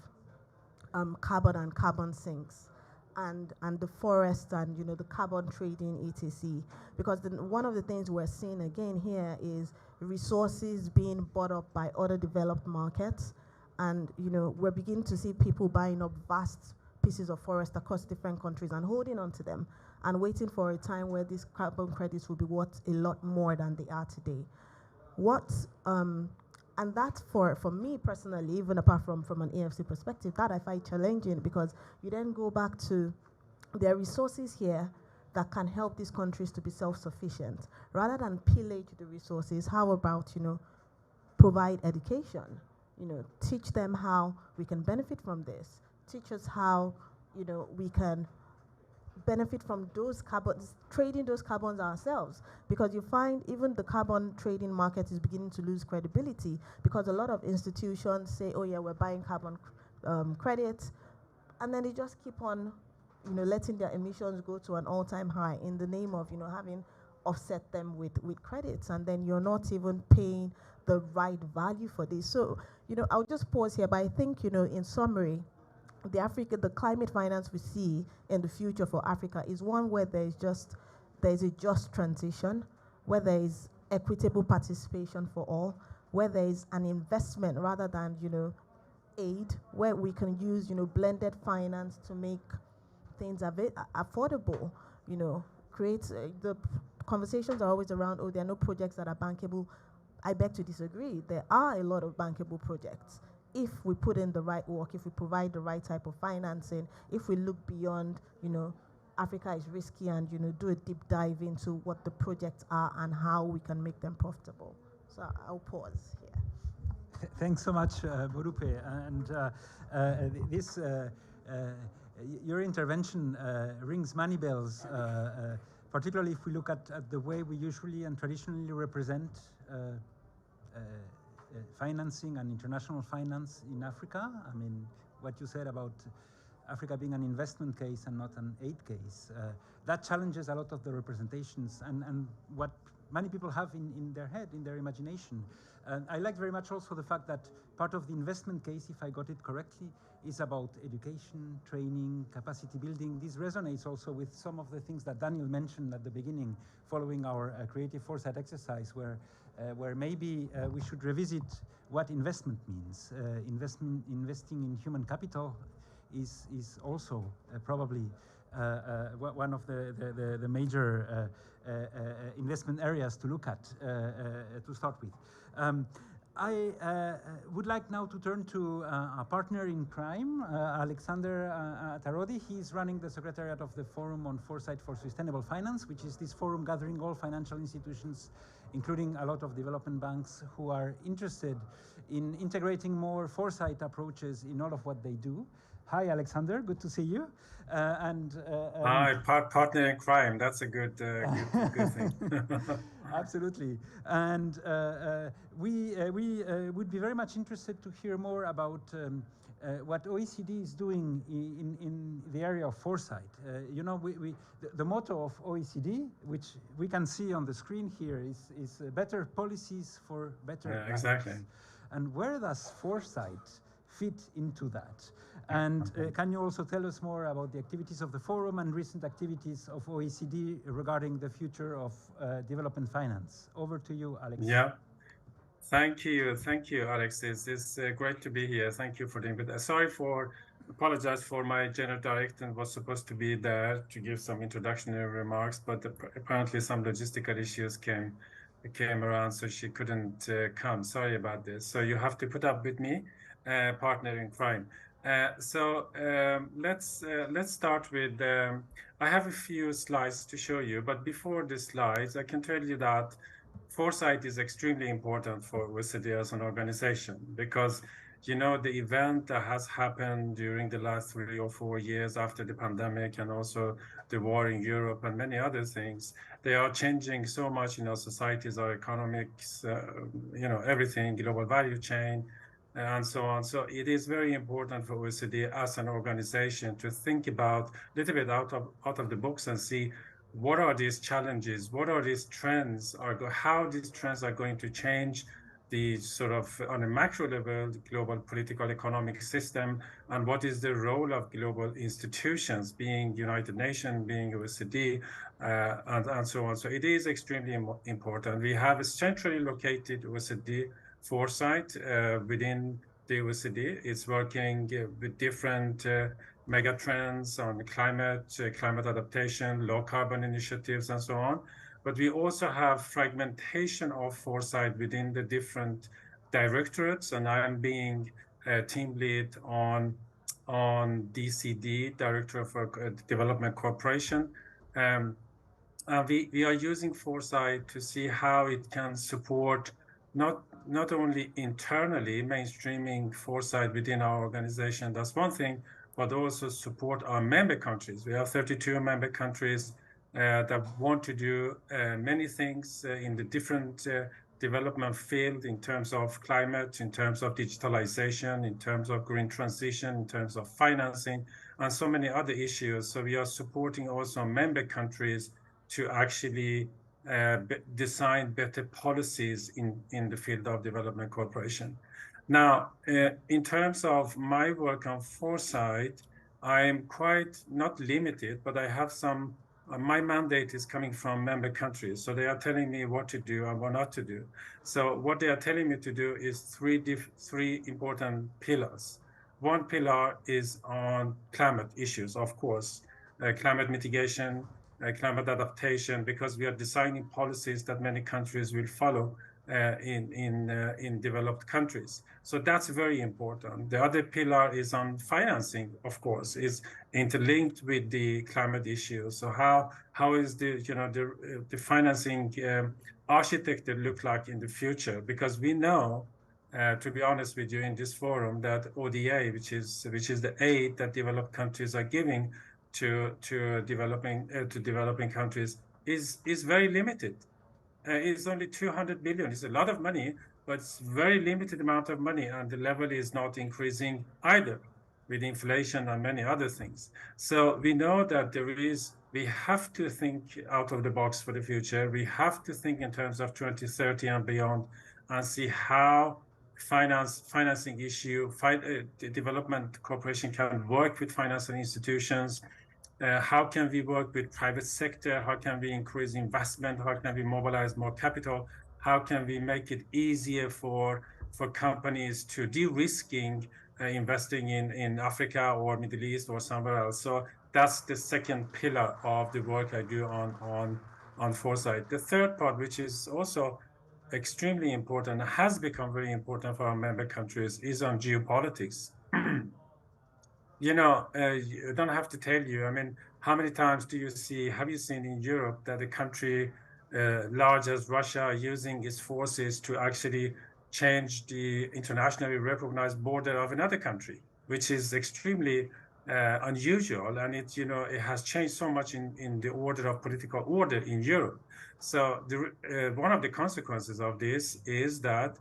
Speaker 6: carbon and carbon sinks and the forest and the carbon trading etc. Because one of the things we're seeing again here is resources being bought up by other developed markets, and we're beginning to see people buying up vast pieces of forest across different countries and holding on to them and waiting for a time where these carbon credits will be worth a lot more than they are today. And that for me personally, even apart from an AFC perspective, that I find challenging, because you then go back to there are resources here that can help these countries to be self-sufficient. Rather than pillage the resources, how about, provide education? Teach them how we can benefit from this. Teach us how, we can benefit from those carbons, trading those carbons ourselves, because you find even the carbon trading market is beginning to lose credibility, because a lot of institutions say, oh yeah, we're buying carbon credits, and then they just keep on letting their emissions go to an all-time high in the name of having offset them with credits, and then you're not even paying the right value for this. So I'll just pause here, but I think in summary, the climate finance we see in the future for Africa is one where there's a just transition, where there is equitable participation for all, where there is an investment rather than aid, where we can use blended finance to make things affordable. Create the conversations are always around, oh, there are no projects that are bankable. I beg to disagree. There are a lot of bankable projects if we put in the right work, if we provide the right type of financing, if we look beyond, Africa is risky, and, do a deep dive into what the projects are and how we can make them profitable. So I'll pause here.
Speaker 2: Thanks so much, Morupe. And your intervention rings many bells, particularly if we look at the way we usually and traditionally represent financing and international finance in Africa. What you said about Africa being an investment case and not an aid case, that challenges a lot of the representations and what many people have in their head, in their imagination. I like very much also the fact that part of the investment case, if I got it correctly, is about education, training, capacity building. This resonates also with some of the things that Daniel mentioned at the beginning, following our creative foresight exercise, where maybe we should revisit what investment means. Investing in human capital is also probably one of the major investment areas to look at to start with. I would like now to turn to a partner in crime, Alexander Tarodi. He's running the Secretariat of the Forum on Foresight for Sustainable Finance, which is this forum gathering all financial institutions, including a lot of development banks who are interested in integrating more foresight approaches in all of what they do. Hi, Alexander. Good to see you.
Speaker 7: Hi, partner in crime. That's a good thing.
Speaker 2: Absolutely. And we would be very much interested to hear more about what OECD is doing in the area of foresight. You know, the motto of OECD, which we can see on the screen here, is better policies for better lives.
Speaker 7: Exactly.
Speaker 2: And where does foresight fit into that? And can you also tell us more about the activities of the forum and recent activities of OECD regarding the future of development finance? Over to you, Alex.
Speaker 7: Yeah. Thank you, Alex. It's great to be here. Thank you for the invitation. Apologize for my general director was supposed to be there to give some introductory remarks, but apparently some logistical issues came around, so she couldn't come. Sorry about this. So you have to put up with me, partner in crime. Let's start with. I have a few slides to show you, but before the slides, I can tell you that foresight is extremely important for OECD as an organization because, you know, the event that has happened during the last 3 or 4 years after the pandemic and also the war in Europe and many other things, they are changing so much in our societies, our economics, you know, everything, global value chain, and so on. So it is very important for OECD as an organization to think about a little bit out of the box and see what are these challenges, what are these trends, how these trends are going to change the sort of, on a macro level, the global political economic system, and what is the role of global institutions, being United Nations, being OECD, and so on. So it is extremely important. We have a centrally located OECD foresight within the OECD. It's working with different mega trends on climate adaptation, low carbon initiatives, and so on. But we also have fragmentation of foresight within the different directorates, and I am being team lead on DCD, Director for Development Cooperation. We are using foresight to see how it can support not only internally mainstreaming foresight within our organization, that's one thing, but also support our member countries. We have 32 member countries that want to do many things in the different development field in terms of climate, in terms of digitalization, in terms of green transition, in terms of financing, and so many other issues. So we are supporting also member countries to actually design better policies in the field of development cooperation. Now, in terms of my work on foresight, I am quite not limited, but I have some, my mandate is coming from member countries. So they are telling me what to do and what not to do. So what they are telling me to do is three important pillars. One pillar is on climate issues, of course, climate mitigation, climate adaptation, because we are designing policies that many countries will follow in developed countries. So that's very important. The other pillar is on financing, of course, is interlinked with the climate issue. So how is the financing architecture look like in the future? Because we know, to be honest with you, in this forum, that ODA, which is the aid that developed countries are giving to developing countries, is very limited. It's only 200 billion. It's a lot of money, but it's very limited amount of money, and the level is not increasing either with inflation and many other things. So we know that we have to think out of the box for the future. We have to think in terms of 2030 and beyond, and see how financing issue, development cooperation can work with financial institutions. How can we work with private sector? How can we increase investment? How can we mobilize more capital? How can we make it easier for companies to de-risking investing in Africa or Middle East or somewhere else? So that's the second pillar of the work I do on foresight. The third part, which is also extremely important, has become very important for our member countries, is on geopolitics. You know, you don't have to tell you. I mean, how many times have you seen in Europe that a country large as Russia are using its forces to actually change the internationally recognized border of another country, which is extremely unusual, and it has changed so much in the order of political order in Europe. So one of the consequences of this is that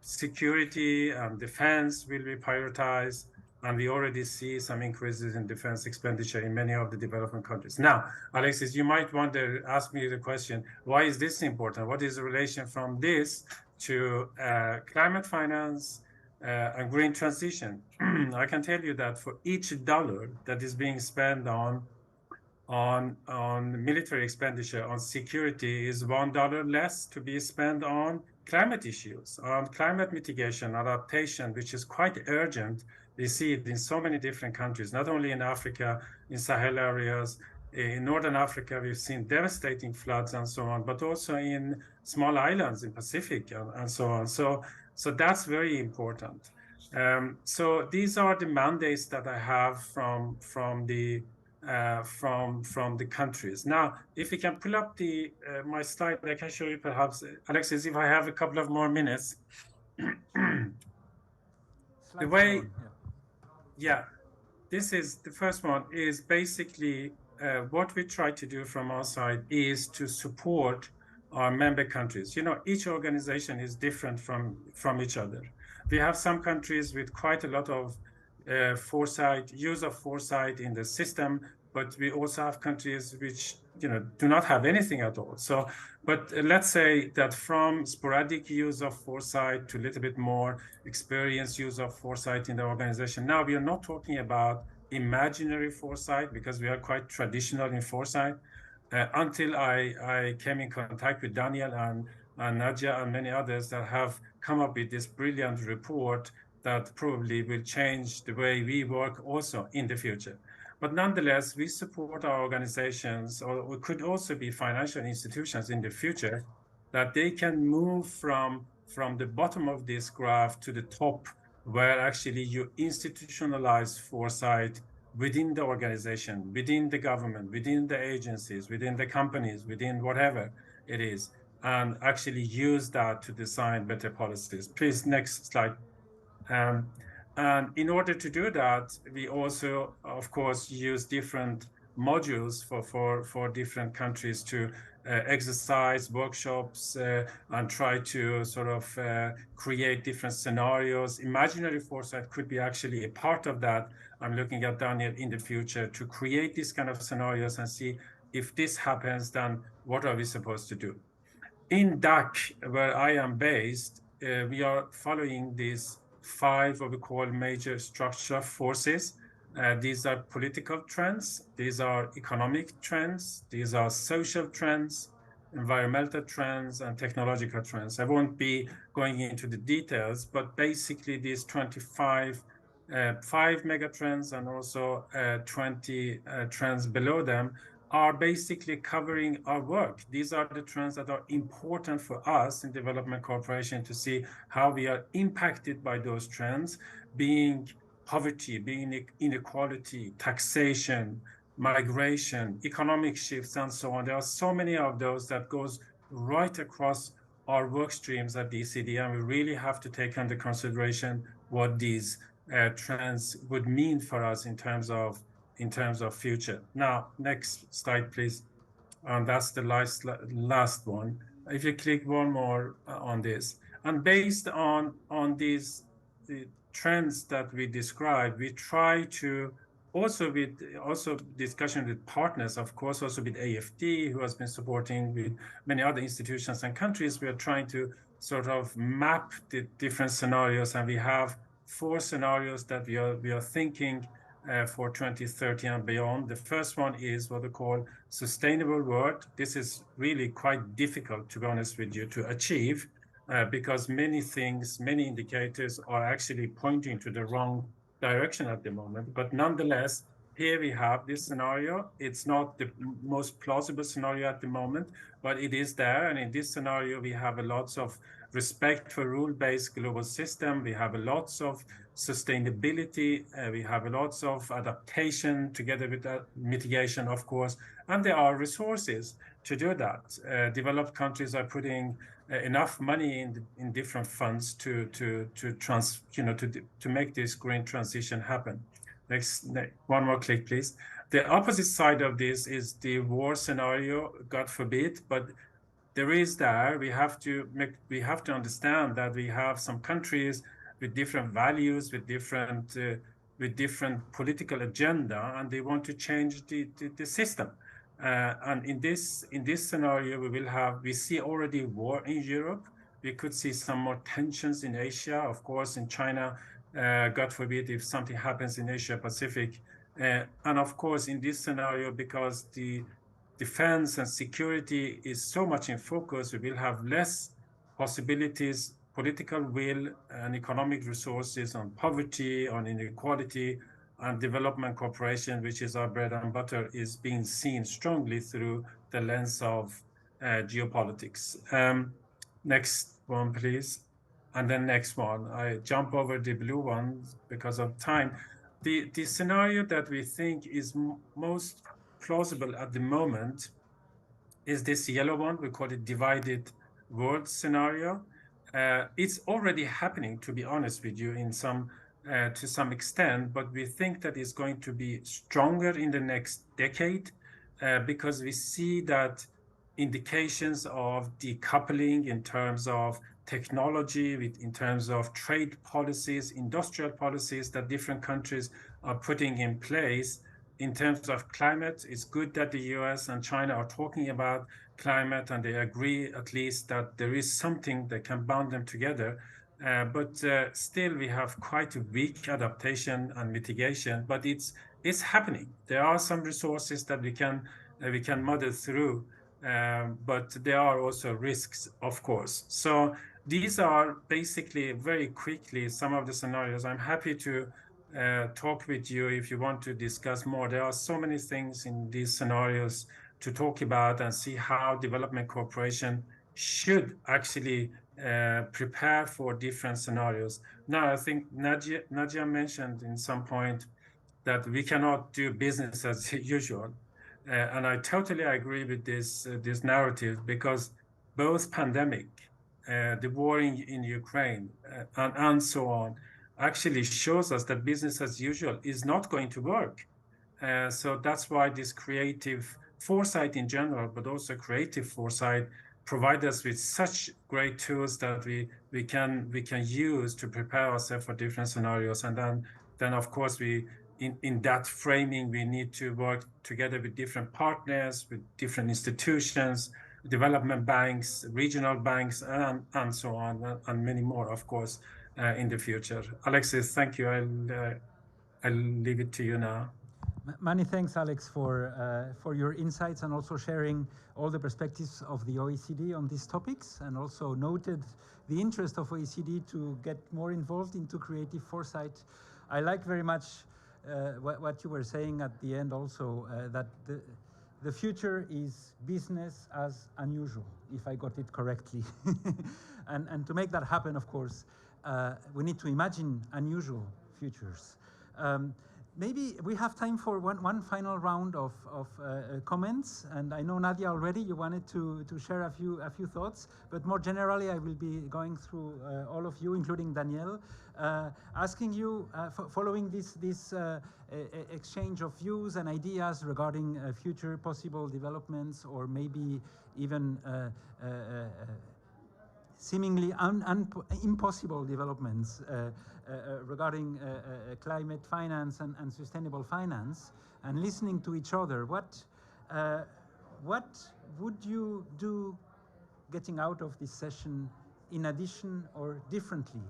Speaker 7: security and defense will be prioritized, and we already see some increases in defense expenditure in many of the developing countries. Now, Alexis, you might want to ask me the question, why is this important? What is the relation from this to climate finance and green transition? I can tell you that for each dollar that is being spent on military expenditure, on security, is $1 less to be spent on climate issues, on climate mitigation, adaptation, which is quite urgent. We see it in so many different countries, not only in Africa, in Sahel areas. In Northern Africa, we've seen devastating floods and so on, but also in small islands in Pacific and so on. So that's very important. So these are the mandates that I have from the countries. Now, if we can pull up my slide, I can show you perhaps, Alexis, if I have a couple of more minutes. The way, yeah, this is the first one, is basically what we try to do from our side is to support our member countries. You know, each organization is different from each other. We have some countries with quite a lot of use of foresight in the system, but we also have countries which do not have anything at all. So, but let's say that from sporadic use of foresight to a little bit more experienced use of foresight in the organization. Now, we are not talking about imaginary foresight, because we are quite traditional in foresight. Until I came in contact with Daniel and Nadia and many others that have come up with this brilliant report that probably will change the way we work also in the future. But nonetheless, we support our organizations, or we could also be financial institutions in the future, that they can move from the bottom of this graph to the top, where actually you institutionalize foresight within the organization, within the government, within the agencies, within the companies, within whatever it is, and actually use that to design better policies. Please, next slide. And in order to do that, we also, of course, use different modules for different countries to exercise workshops and try to sort of create different scenarios. Imaginary foresight could be actually a part of that. I'm looking at Daniel in the future to create these kind of scenarios and see if this happens, then what are we supposed to do? In DEC, where I am based, we are following these 5 what we call major structural forces. These are political trends, these are economic trends, these are social trends, environmental trends, and technological trends. I won't be going into the details, but basically these 5 mega trends and also 20 trends below them are basically covering our work. These are the trends that are important for us in development cooperation to see how we are impacted by those trends, being poverty, being inequality, taxation, migration, economic shifts, and so on. There are so many of those that goes right across our work streams at DCD, and we really have to take under consideration what these trends would mean for us in terms of future. Now, next slide, please. And that's the last one. If you click one more on this, and based on the trends that we described, we try to also discussion with partners, of course, also with AFD, who has been supporting with many other institutions and countries. We are trying to sort of map the different scenarios, and we have 4 scenarios that we are thinking for 2030 and beyond. The first one is what we call sustainable world. This is really quite difficult, to be honest with you, to achieve because many indicators are actually pointing to the wrong direction at the moment. But nonetheless, here we have this scenario. It's not the most plausible scenario at the moment, but it is there. And in this scenario, we have a lots of respect for rule-based global system. We have a lots of sustainability. We have a lots of adaptation together with mitigation, of course. And there are resources to do that. Developed countries are putting enough money in different funds to make this green transition happen. Next, one more click, please. The opposite side of this is the war scenario, God forbid, but we have to understand that we have some countries with different values, with different political agenda, and they want to change the system. And in this scenario, we see already war in Europe. We could see some more tensions in Asia, of course, in China. God forbid if something happens in Asia Pacific. And of course, in this scenario, because the defense and security is so much in focus, we will have less possibilities, political will, and economic resources on poverty, on inequality, and development cooperation, which is our bread and butter, is being seen strongly through the lens of geopolitics. Next one, please. And then next one. I jump over the blue ones because of time. The scenario that we think is most plausible at the moment is this yellow one. We call it divided world scenario. It's already happening, to be honest with you, to some extent, but we think that it's going to be stronger in the next decade because we see that indications of decoupling in terms of technology, in terms of trade policies, industrial policies that different countries are putting in place. In terms of climate, it's good that the US and China are talking about climate and they agree at least that there is something that can bound them together. But still, we have quite a weak adaptation and mitigation, but it's happening. There are some resources that we can muddle through, but there are also risks, of course. So these are basically very quickly some of the scenarios. I'm happy to talk with you if you want to discuss more. There are so many things in these scenarios to talk about and see how development cooperation should actually prepare for different scenarios. Now, I think Nadia mentioned in some point that we cannot do business as usual. And I totally agree with this narrative because both pandemic, the war in Ukraine, and so on, actually shows us that business as usual is not going to work. So that's why this creative foresight in general, but also creative foresight, provide us with such great tools that we can use to prepare ourselves for different scenarios. And then of course in that framing we need to work together with different partners, with different institutions, development banks, regional banks, and so on, and many more, of course, in the future. Alexis, thank you. I'll leave it to you now.
Speaker 2: Many thanks, Alex, for your insights and also sharing all the perspectives of the OECD on these topics, and also noted the interest of OECD to get more involved into creative foresight. I like very much what you were saying at the end also, that the future is business as unusual, if I got it correctly. and to make that happen, of course, we need to imagine unusual futures. Maybe we have time for one final round of comments, and I know Nadia already you wanted to share a few thoughts, but more generally I will be going through all of you, including Danielle, asking you, following this exchange of views and ideas regarding future possible developments, or maybe even seemingly impossible developments regarding climate finance and sustainable finance, and listening to each other, what would you do getting out of this session in addition or differently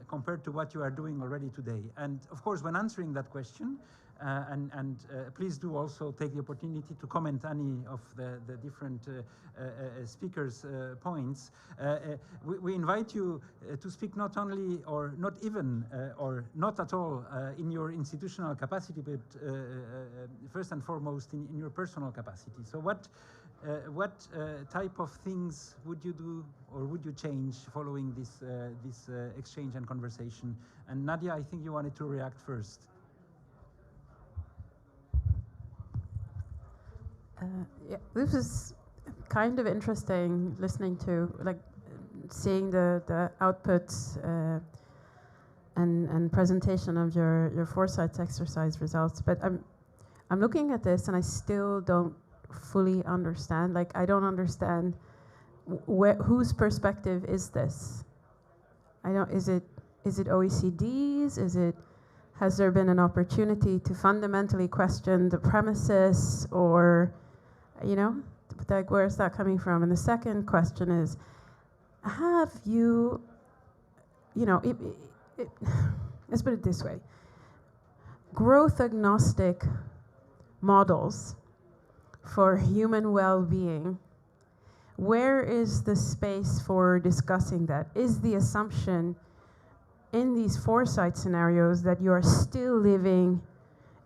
Speaker 2: compared to what you are doing already today? And of course, when answering that question, please do also take the opportunity to comment any of the different speakers' points. We invite you to speak not only or not even or not at all in your institutional capacity, but first and foremost in your personal capacity. So what type of things would you do or would you change following this exchange and conversation? And Nadia, I think you wanted to react first.
Speaker 4: Yeah, this is kind of interesting listening to, like, seeing the outputs and presentation of your foresight exercise results. But I'm looking at this and I still don't fully understand. Like, I don't understand whose perspective is this? Is it OECD's? Has there been an opportunity to fundamentally question the premises, or, like, where's that coming from? And the second question is, have you, let's put it this way, growth agnostic models for human well-being, where is the space for discussing that? Is the assumption in these foresight scenarios that you are still living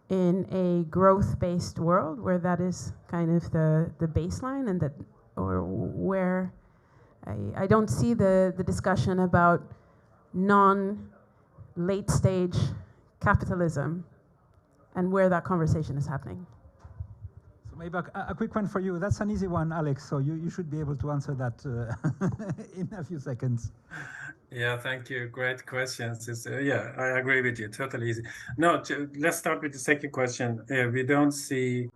Speaker 4: in a growth-based world where that is kind of the baseline, and that, or where I don't see the discussion about non-late stage capitalism and where that conversation is happening.
Speaker 2: So maybe a quick one for you. That's an easy one, Alex, so you should be able to answer that in a few seconds.
Speaker 7: Yeah, thank you. Great questions. Yeah, I agree with you. Totally easy. No, let's start with the second question. We don't see,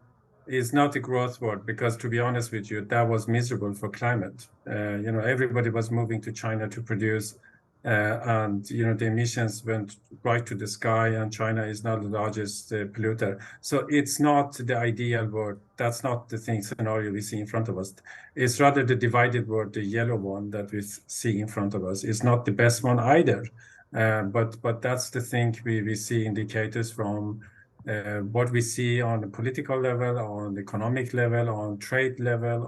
Speaker 7: it's not a growth word, because to be honest with you, that was miserable for climate. Everybody was moving to China to produce, and the emissions went right to the sky, and China is now the largest polluter. So it's not the ideal word. That's not the scenario we see in front of us. It's rather the divided word, the yellow one that we see in front of us. It's not the best one either. But that's the thing we see indicators from what we see on the political level, on the economic level, on trade level,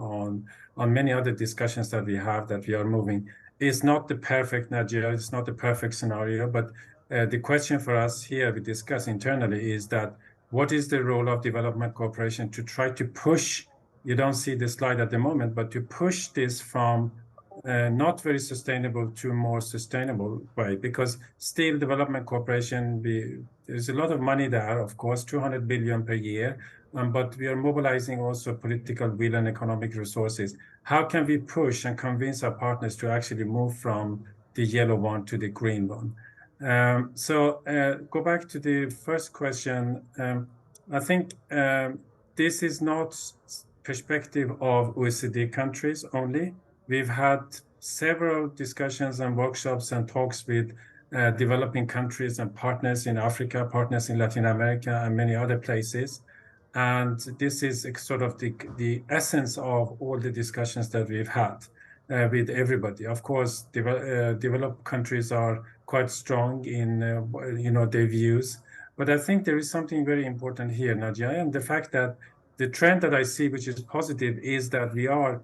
Speaker 7: on many other discussions that we have, that we are moving. It's not the perfect Nigeria, it's not the perfect scenario, but the question for us here, we discuss internally, is that what is the role of development cooperation to try to push, you don't see the slide at the moment, but to push this from not very sustainable to more sustainable way, because still development cooperation, there's a lot of money there, of course, 200 billion per year, but we are mobilizing also political will and economic resources. How can we push and convince our partners to actually move from the yellow one to the green one? Go back to the first question. I think this is not perspective of OECD countries only. We've had several discussions and workshops and talks with developing countries and partners in Africa, partners in Latin America, and many other places. And this is sort of the essence of all the discussions that we've had with everybody. Of course, developed countries are quite strong in their views, but I think there is something very important here, Nadia, and the fact that the trend that I see, which is positive, is that we are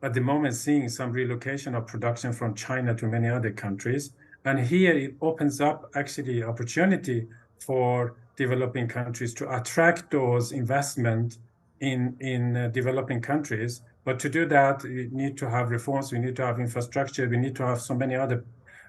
Speaker 7: at the moment seeing some relocation of production from China to many other countries. And here it opens up actually opportunity for developing countries to attract those investment in developing countries. But to do that, we need to have reforms, we need to have infrastructure, we need to have so many other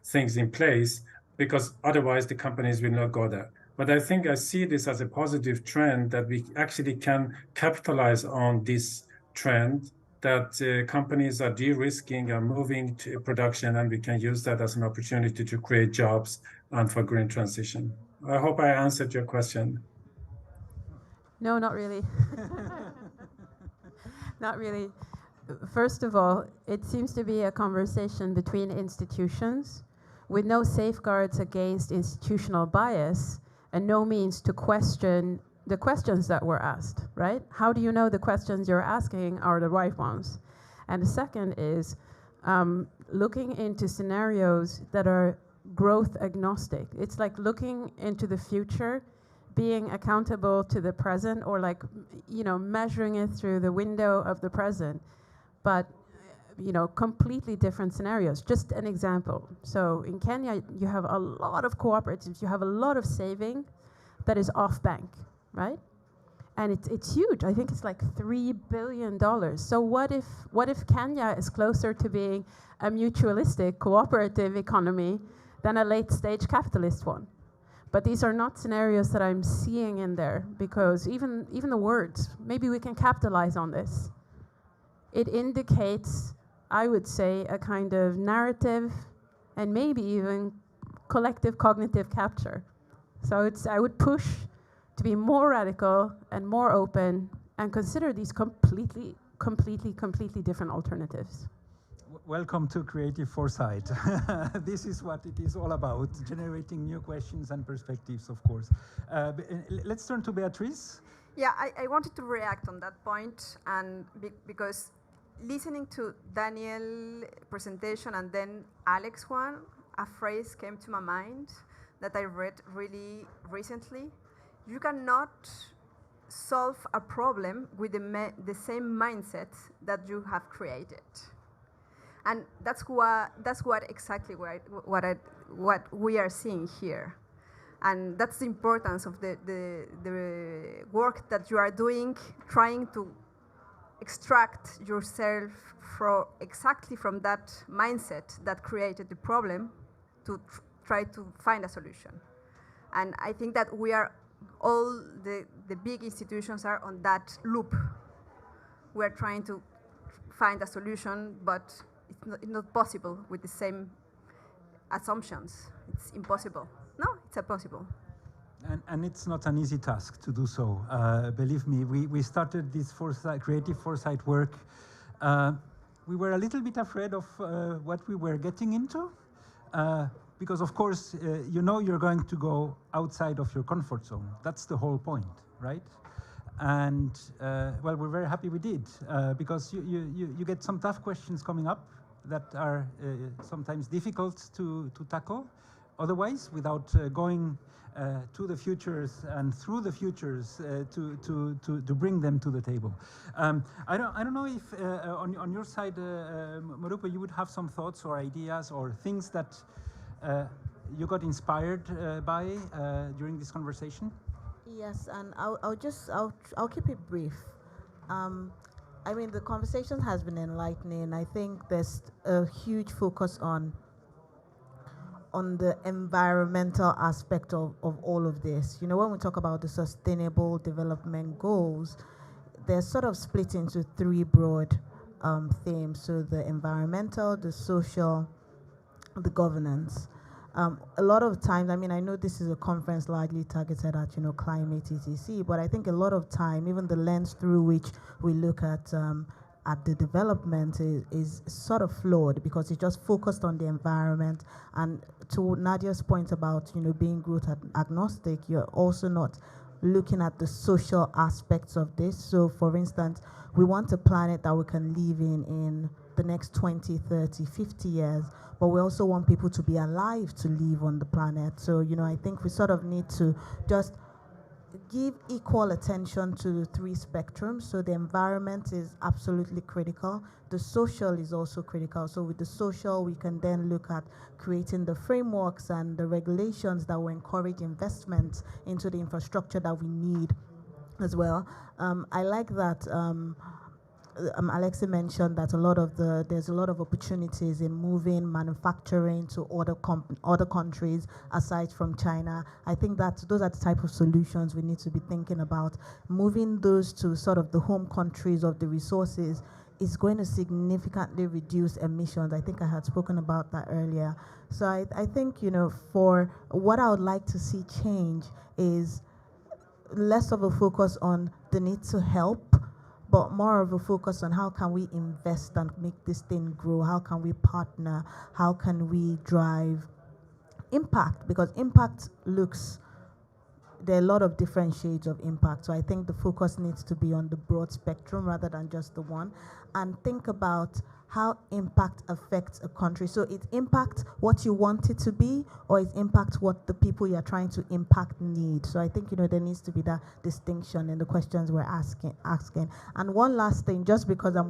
Speaker 7: things in place, because otherwise the companies will not go there. But I think I see this as a positive trend, that we actually can capitalize on this trend, that companies are de-risking and moving to production, and we can use that as an opportunity to create jobs and for green transition. I hope I answered your question.
Speaker 4: No, not really. Not really. First of all, it seems to be a conversation between institutions with no safeguards against institutional bias and no means to question the questions that were asked, right? How do you know the questions you're asking are the right ones? And the second is looking into scenarios that are growth agnostic. It's like looking into the future, being accountable to the present, or like, measuring it through the window of the present, but completely different scenarios. Just an example. So in Kenya, you have a lot of cooperatives, you have a lot of saving that is off bank, right? And it's huge. I think it's like $3 billion. So what if Kenya is closer to being a mutualistic cooperative economy than a late stage capitalist one? But these are not scenarios that I'm seeing in there, because even the words, maybe we can capitalize on this. It indicates, I would say, a kind of narrative and maybe even collective cognitive capture. So I would push to be more radical and more open and consider these completely different alternatives.
Speaker 2: Welcome to Creative Foresight. This is what it is all about, generating new questions and perspectives, of course. Let's turn to Beatrice.
Speaker 5: Yeah, I wanted to react on that point, and because listening to Daniel's presentation and then Alex one, a phrase came to my mind that I read really recently. You cannot solve a problem with the same mindset that you have created, and that's what exactly what we are seeing here, and that's the importance of the work that you are doing, trying to extract yourself exactly from that mindset that created the problem to try to find a solution. And I think that we are all the big institutions are on that loop. We're trying to find a solution, but it's not possible with the same assumptions. It's impossible. No, it's impossible.
Speaker 2: And it's not an easy task to do so. Believe me, we started this creative foresight work. We were a little bit afraid of what we were getting into. Because of course, you're going to go outside of your comfort zone. That's the whole point, right? And well, we're very happy we did, because you get some tough questions coming up that are sometimes difficult to tackle otherwise, without going to the futures and through the futures to bring them to the table. I don't know if on your side, Marupa, you would have some thoughts or ideas or things that you got inspired by during this conversation?
Speaker 6: Yes, and I'll keep it brief. I mean, the conversation has been enlightening. I think there's a huge focus on the environmental aspect of all of this. When we talk about the sustainable development goals, they're sort of split into three broad themes. So the environmental, the social, the governance. A lot of times, I mean, I know this is a conference largely targeted at, climate, etc., but I think a lot of time, even the lens through which we look at the development is sort of flawed, because it's just focused on the environment. And to Nadia's point about, being growth agnostic, you're also not looking at the social aspects of this. So for instance, we want a planet that we can live in the next 20, 30, 50 years, but we also want people to be alive to live on the planet. So, I think we sort of need to just give equal attention to the three spectrums. So the environment is absolutely critical. The social is also critical. So with the social, we can then look at creating the frameworks and the regulations that will encourage investment into the infrastructure that we need as well. I like that Alexi mentioned that there's a lot of opportunities in moving manufacturing to other countries aside from China. I think that those are the type of solutions we need to be thinking about. Moving those to sort of the home countries of the resources is going to significantly reduce emissions. I think I had spoken about that earlier. So I think, for what I would like to see change is less of a focus on the need to help, but more of a focus on how can we invest and make this thing grow? How can we partner? How can we drive impact? Because impact looks there are a lot of different shades of impact. So I think the focus needs to be on the broad spectrum rather than just the one, and think about how impact affects a country. So it impacts what you want it to be, or it impacts what the people you're trying to impact need. So I think, there needs to be that distinction in the questions we're asking. And one last thing, just because I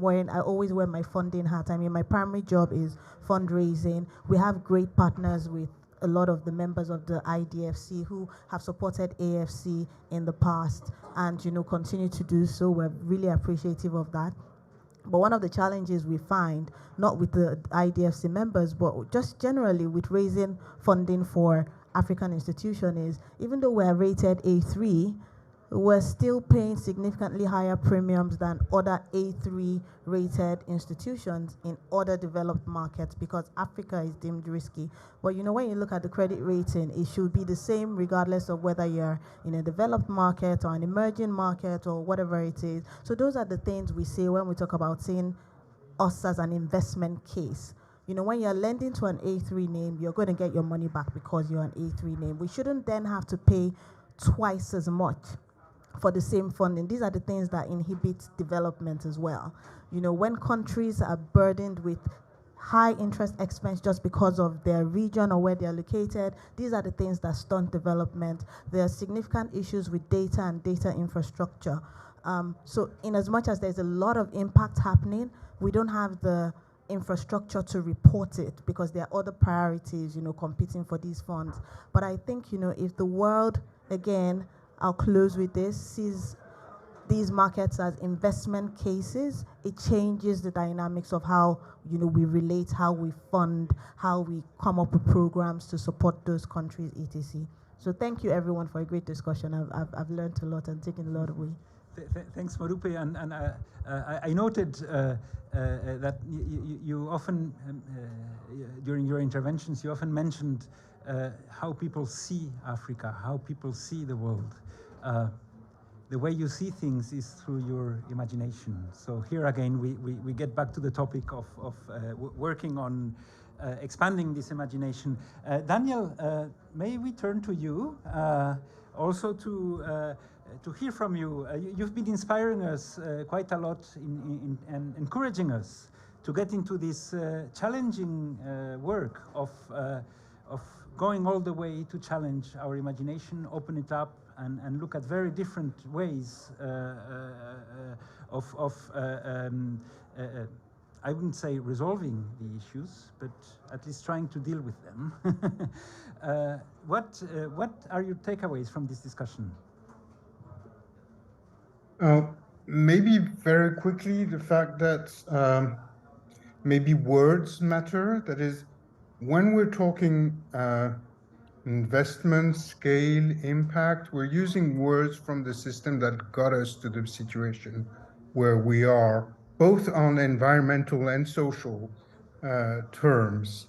Speaker 6: always wear my funding hat. I mean, my primary job is fundraising. We have great partners with a lot of the members of the IDFC who have supported AFC in the past and, continue to do so. We're really appreciative of that. But one of the challenges we find, not with the IDFC members, but just generally with raising funding for African institutions, is even though we're rated A3, we're still paying significantly higher premiums than other A3 rated institutions in other developed markets because Africa is deemed risky. But when you look at the credit rating, it should be the same regardless of whether you're in a developed market or an emerging market or whatever it is. So those are the things we say when we talk about seeing us as an investment case. When you're lending to an A3 name, you're going to get your money back because you're an A3 name. We shouldn't then have to pay twice as much for the same funding. These are the things that inhibit development as well. When countries are burdened with high interest expense just because of their region or where they're located, these are the things that stunt development. There are significant issues with data and data infrastructure. So in as much as there's a lot of impact happening, we don't have the infrastructure to report it because there are other priorities, competing for these funds. But I think, if the world, again, I'll close with this, sees these markets as investment cases, it changes the dynamics of how we relate, how we fund, how we come up with programs to support those countries, etc. So thank you everyone for a great discussion. I've learned a lot and taken a lot away.
Speaker 2: Thanks, Modupe. And I noted that you often, during your interventions, you often mentioned how people see Africa, how people see the world. The way you see things is through your imagination. So here again, we get back to the topic of working on expanding this imagination. Daniel, may we turn to you also to hear from you. You've been inspiring us quite a lot and encouraging us to get into this challenging work of going all the way to challenge our imagination, open it up, and look at very different ways I wouldn't say resolving the issues, but at least trying to deal with them. What are your takeaways from this discussion?
Speaker 3: Maybe very quickly, the fact that maybe words matter. That is, when we're talking investment, scale, impact, we're using words from the system that got us to the situation where we are, both on environmental and social terms.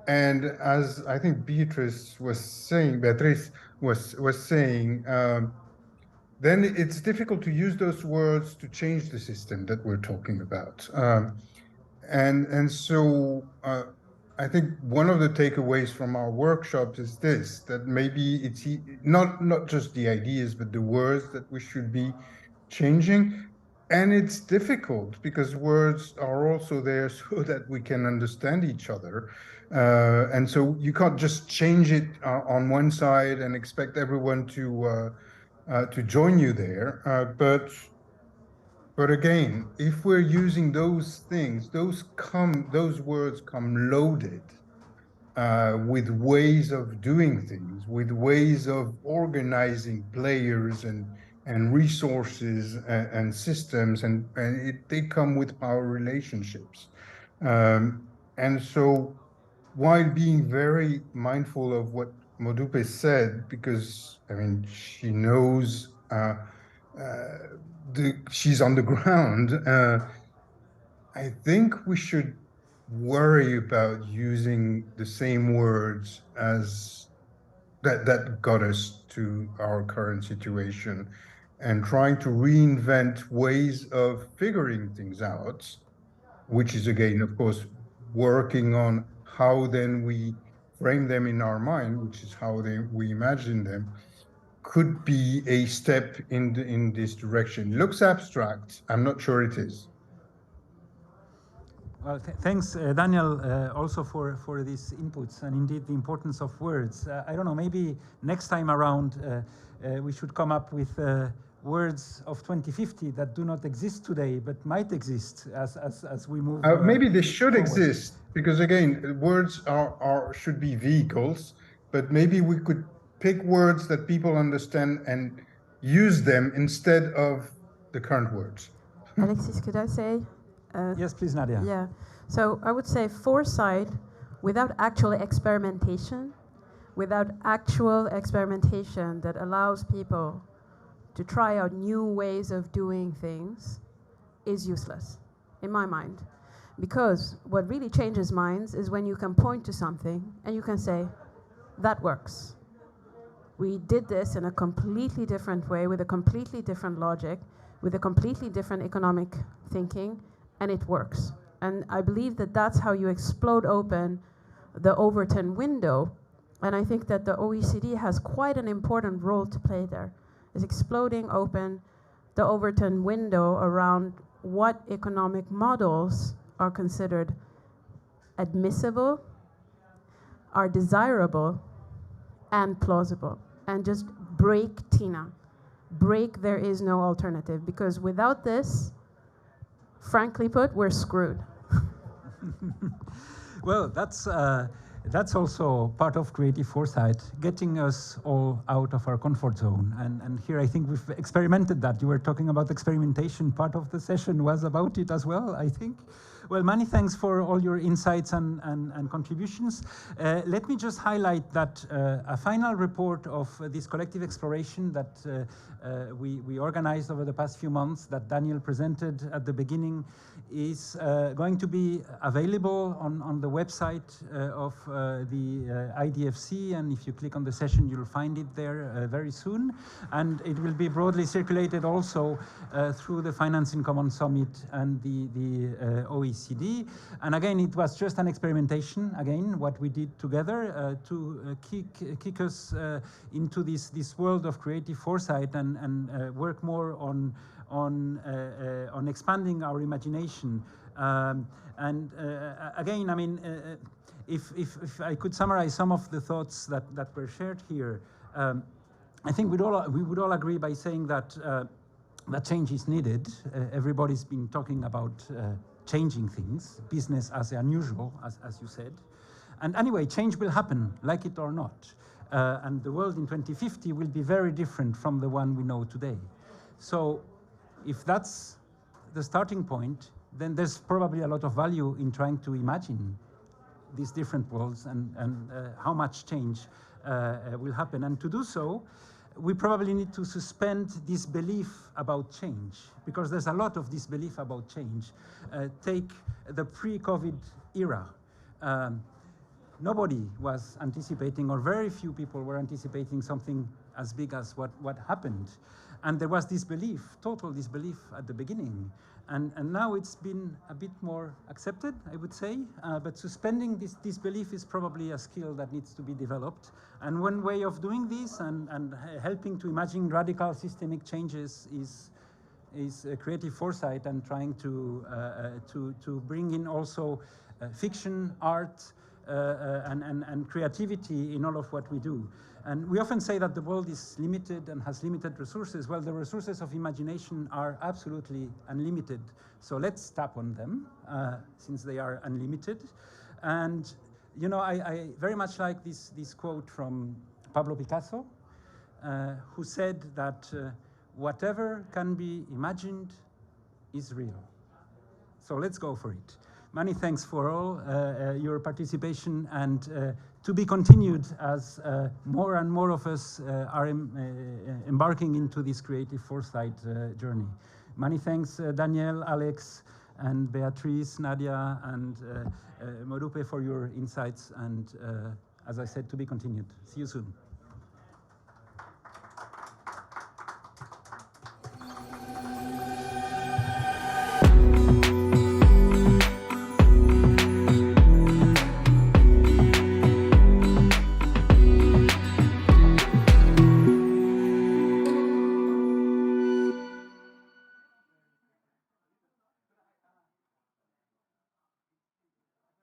Speaker 3: And as I think Beatrice was saying, then it's difficult to use those words to change the system that we're talking about. And so I think one of the takeaways from our workshops is this, that maybe it's not just the ideas, but the words that we should be changing. And it's difficult because words are also there so that we can understand each other. And so you can't just change it on one side and expect everyone to join you there. But again, if we're using those things, those words come loaded with ways of doing things, with ways of organizing players and resources and systems, and they come with power relationships. And so while being very mindful of what Modupe said, because I mean, she knows she's on the ground, I think we should worry about using the same words as that got us to our current situation, and trying to reinvent ways of figuring things out, which is again, of course, working on how then we frame them in our mind, which is how we imagine them, could be a step in this direction. Looks abstract. I'm not sure it is.
Speaker 2: Well, thanks, Daniel, also for these inputs and indeed the importance of words. I don't know, maybe next time around we should come up with words of 2050 that do not exist today but might exist as we move
Speaker 3: maybe they should
Speaker 2: forward.
Speaker 3: exist, because again, words should be vehicles, but maybe we could pick words that people understand and use them instead of the current words.
Speaker 4: Alexis, could I say?
Speaker 2: Yes, please, Nadia.
Speaker 4: Yeah. So I would say foresight without actual experimentation, that allows people to try out new ways of doing things, is useless, in my mind. Because what really changes minds is when you can point to something and you can say, that works. We did this in a completely different way, with a completely different logic, with a completely different economic thinking, and it works. And I believe that that's how you explode open the Overton window. And I think that the OECD has quite an important role to play there, is exploding open the Overton window around what economic models are considered admissible, are desirable, and plausible. And just break TINA. Break there is no alternative. Because without this, frankly put, we're screwed.
Speaker 2: Well, that's also part of creative foresight, getting us all out of our comfort zone. And here I think we've experimented that. You were talking about experimentation. Part of the session was about it as well, I think. Well, many thanks for all your insights and contributions. Let me just highlight that a final report of this collective exploration that we organized over the past few months, that Daniel presented at the beginning, is going to be available on the website of the IDFC, and if you click on the session, you'll find it there very soon. And it will be broadly circulated also through the Financing Commons Summit and the OECD. And again, it was just an experimentation, again, what we did together to kick us into this world of creative foresight and work more on expanding our imagination. Again, I mean, if I could summarize some of the thoughts that were shared here, I think we would all agree by saying that that change is needed. Everybody's been talking about changing things, business as unusual, as you said. And anyway, change will happen, like it or not. And the world in 2050 will be very different from the one we know today. So if that's the starting point, then there's probably a lot of value in trying to imagine these different worlds and how much change will happen. And to do so, we probably need to suspend disbelief about change, because there's a lot of disbelief about change. Take the pre-COVID era. Nobody was anticipating, or very few people were anticipating something as big as what happened. And there was disbelief, total disbelief at the beginning. And now it's been a bit more accepted, I would say. But suspending this disbelief is probably a skill that needs to be developed. And one way of doing this and helping to imagine radical systemic changes is creative foresight, and trying to bring in also fiction, art, and creativity in all of what we do. And we often say that the world is limited and has limited resources. Well, the resources of imagination are absolutely unlimited. So let's tap on them, since they are unlimited. And, you know, I very much like this quote from Pablo Picasso, who said that whatever can be imagined is real. So let's go for it. Many thanks for all your participation, and to be continued as more and more of us are embarking into this creative foresight journey. Many thanks, Daniel, Alex, and Beatrice, Nadia, and Morupe for your insights, and as I said, to be continued. See you soon.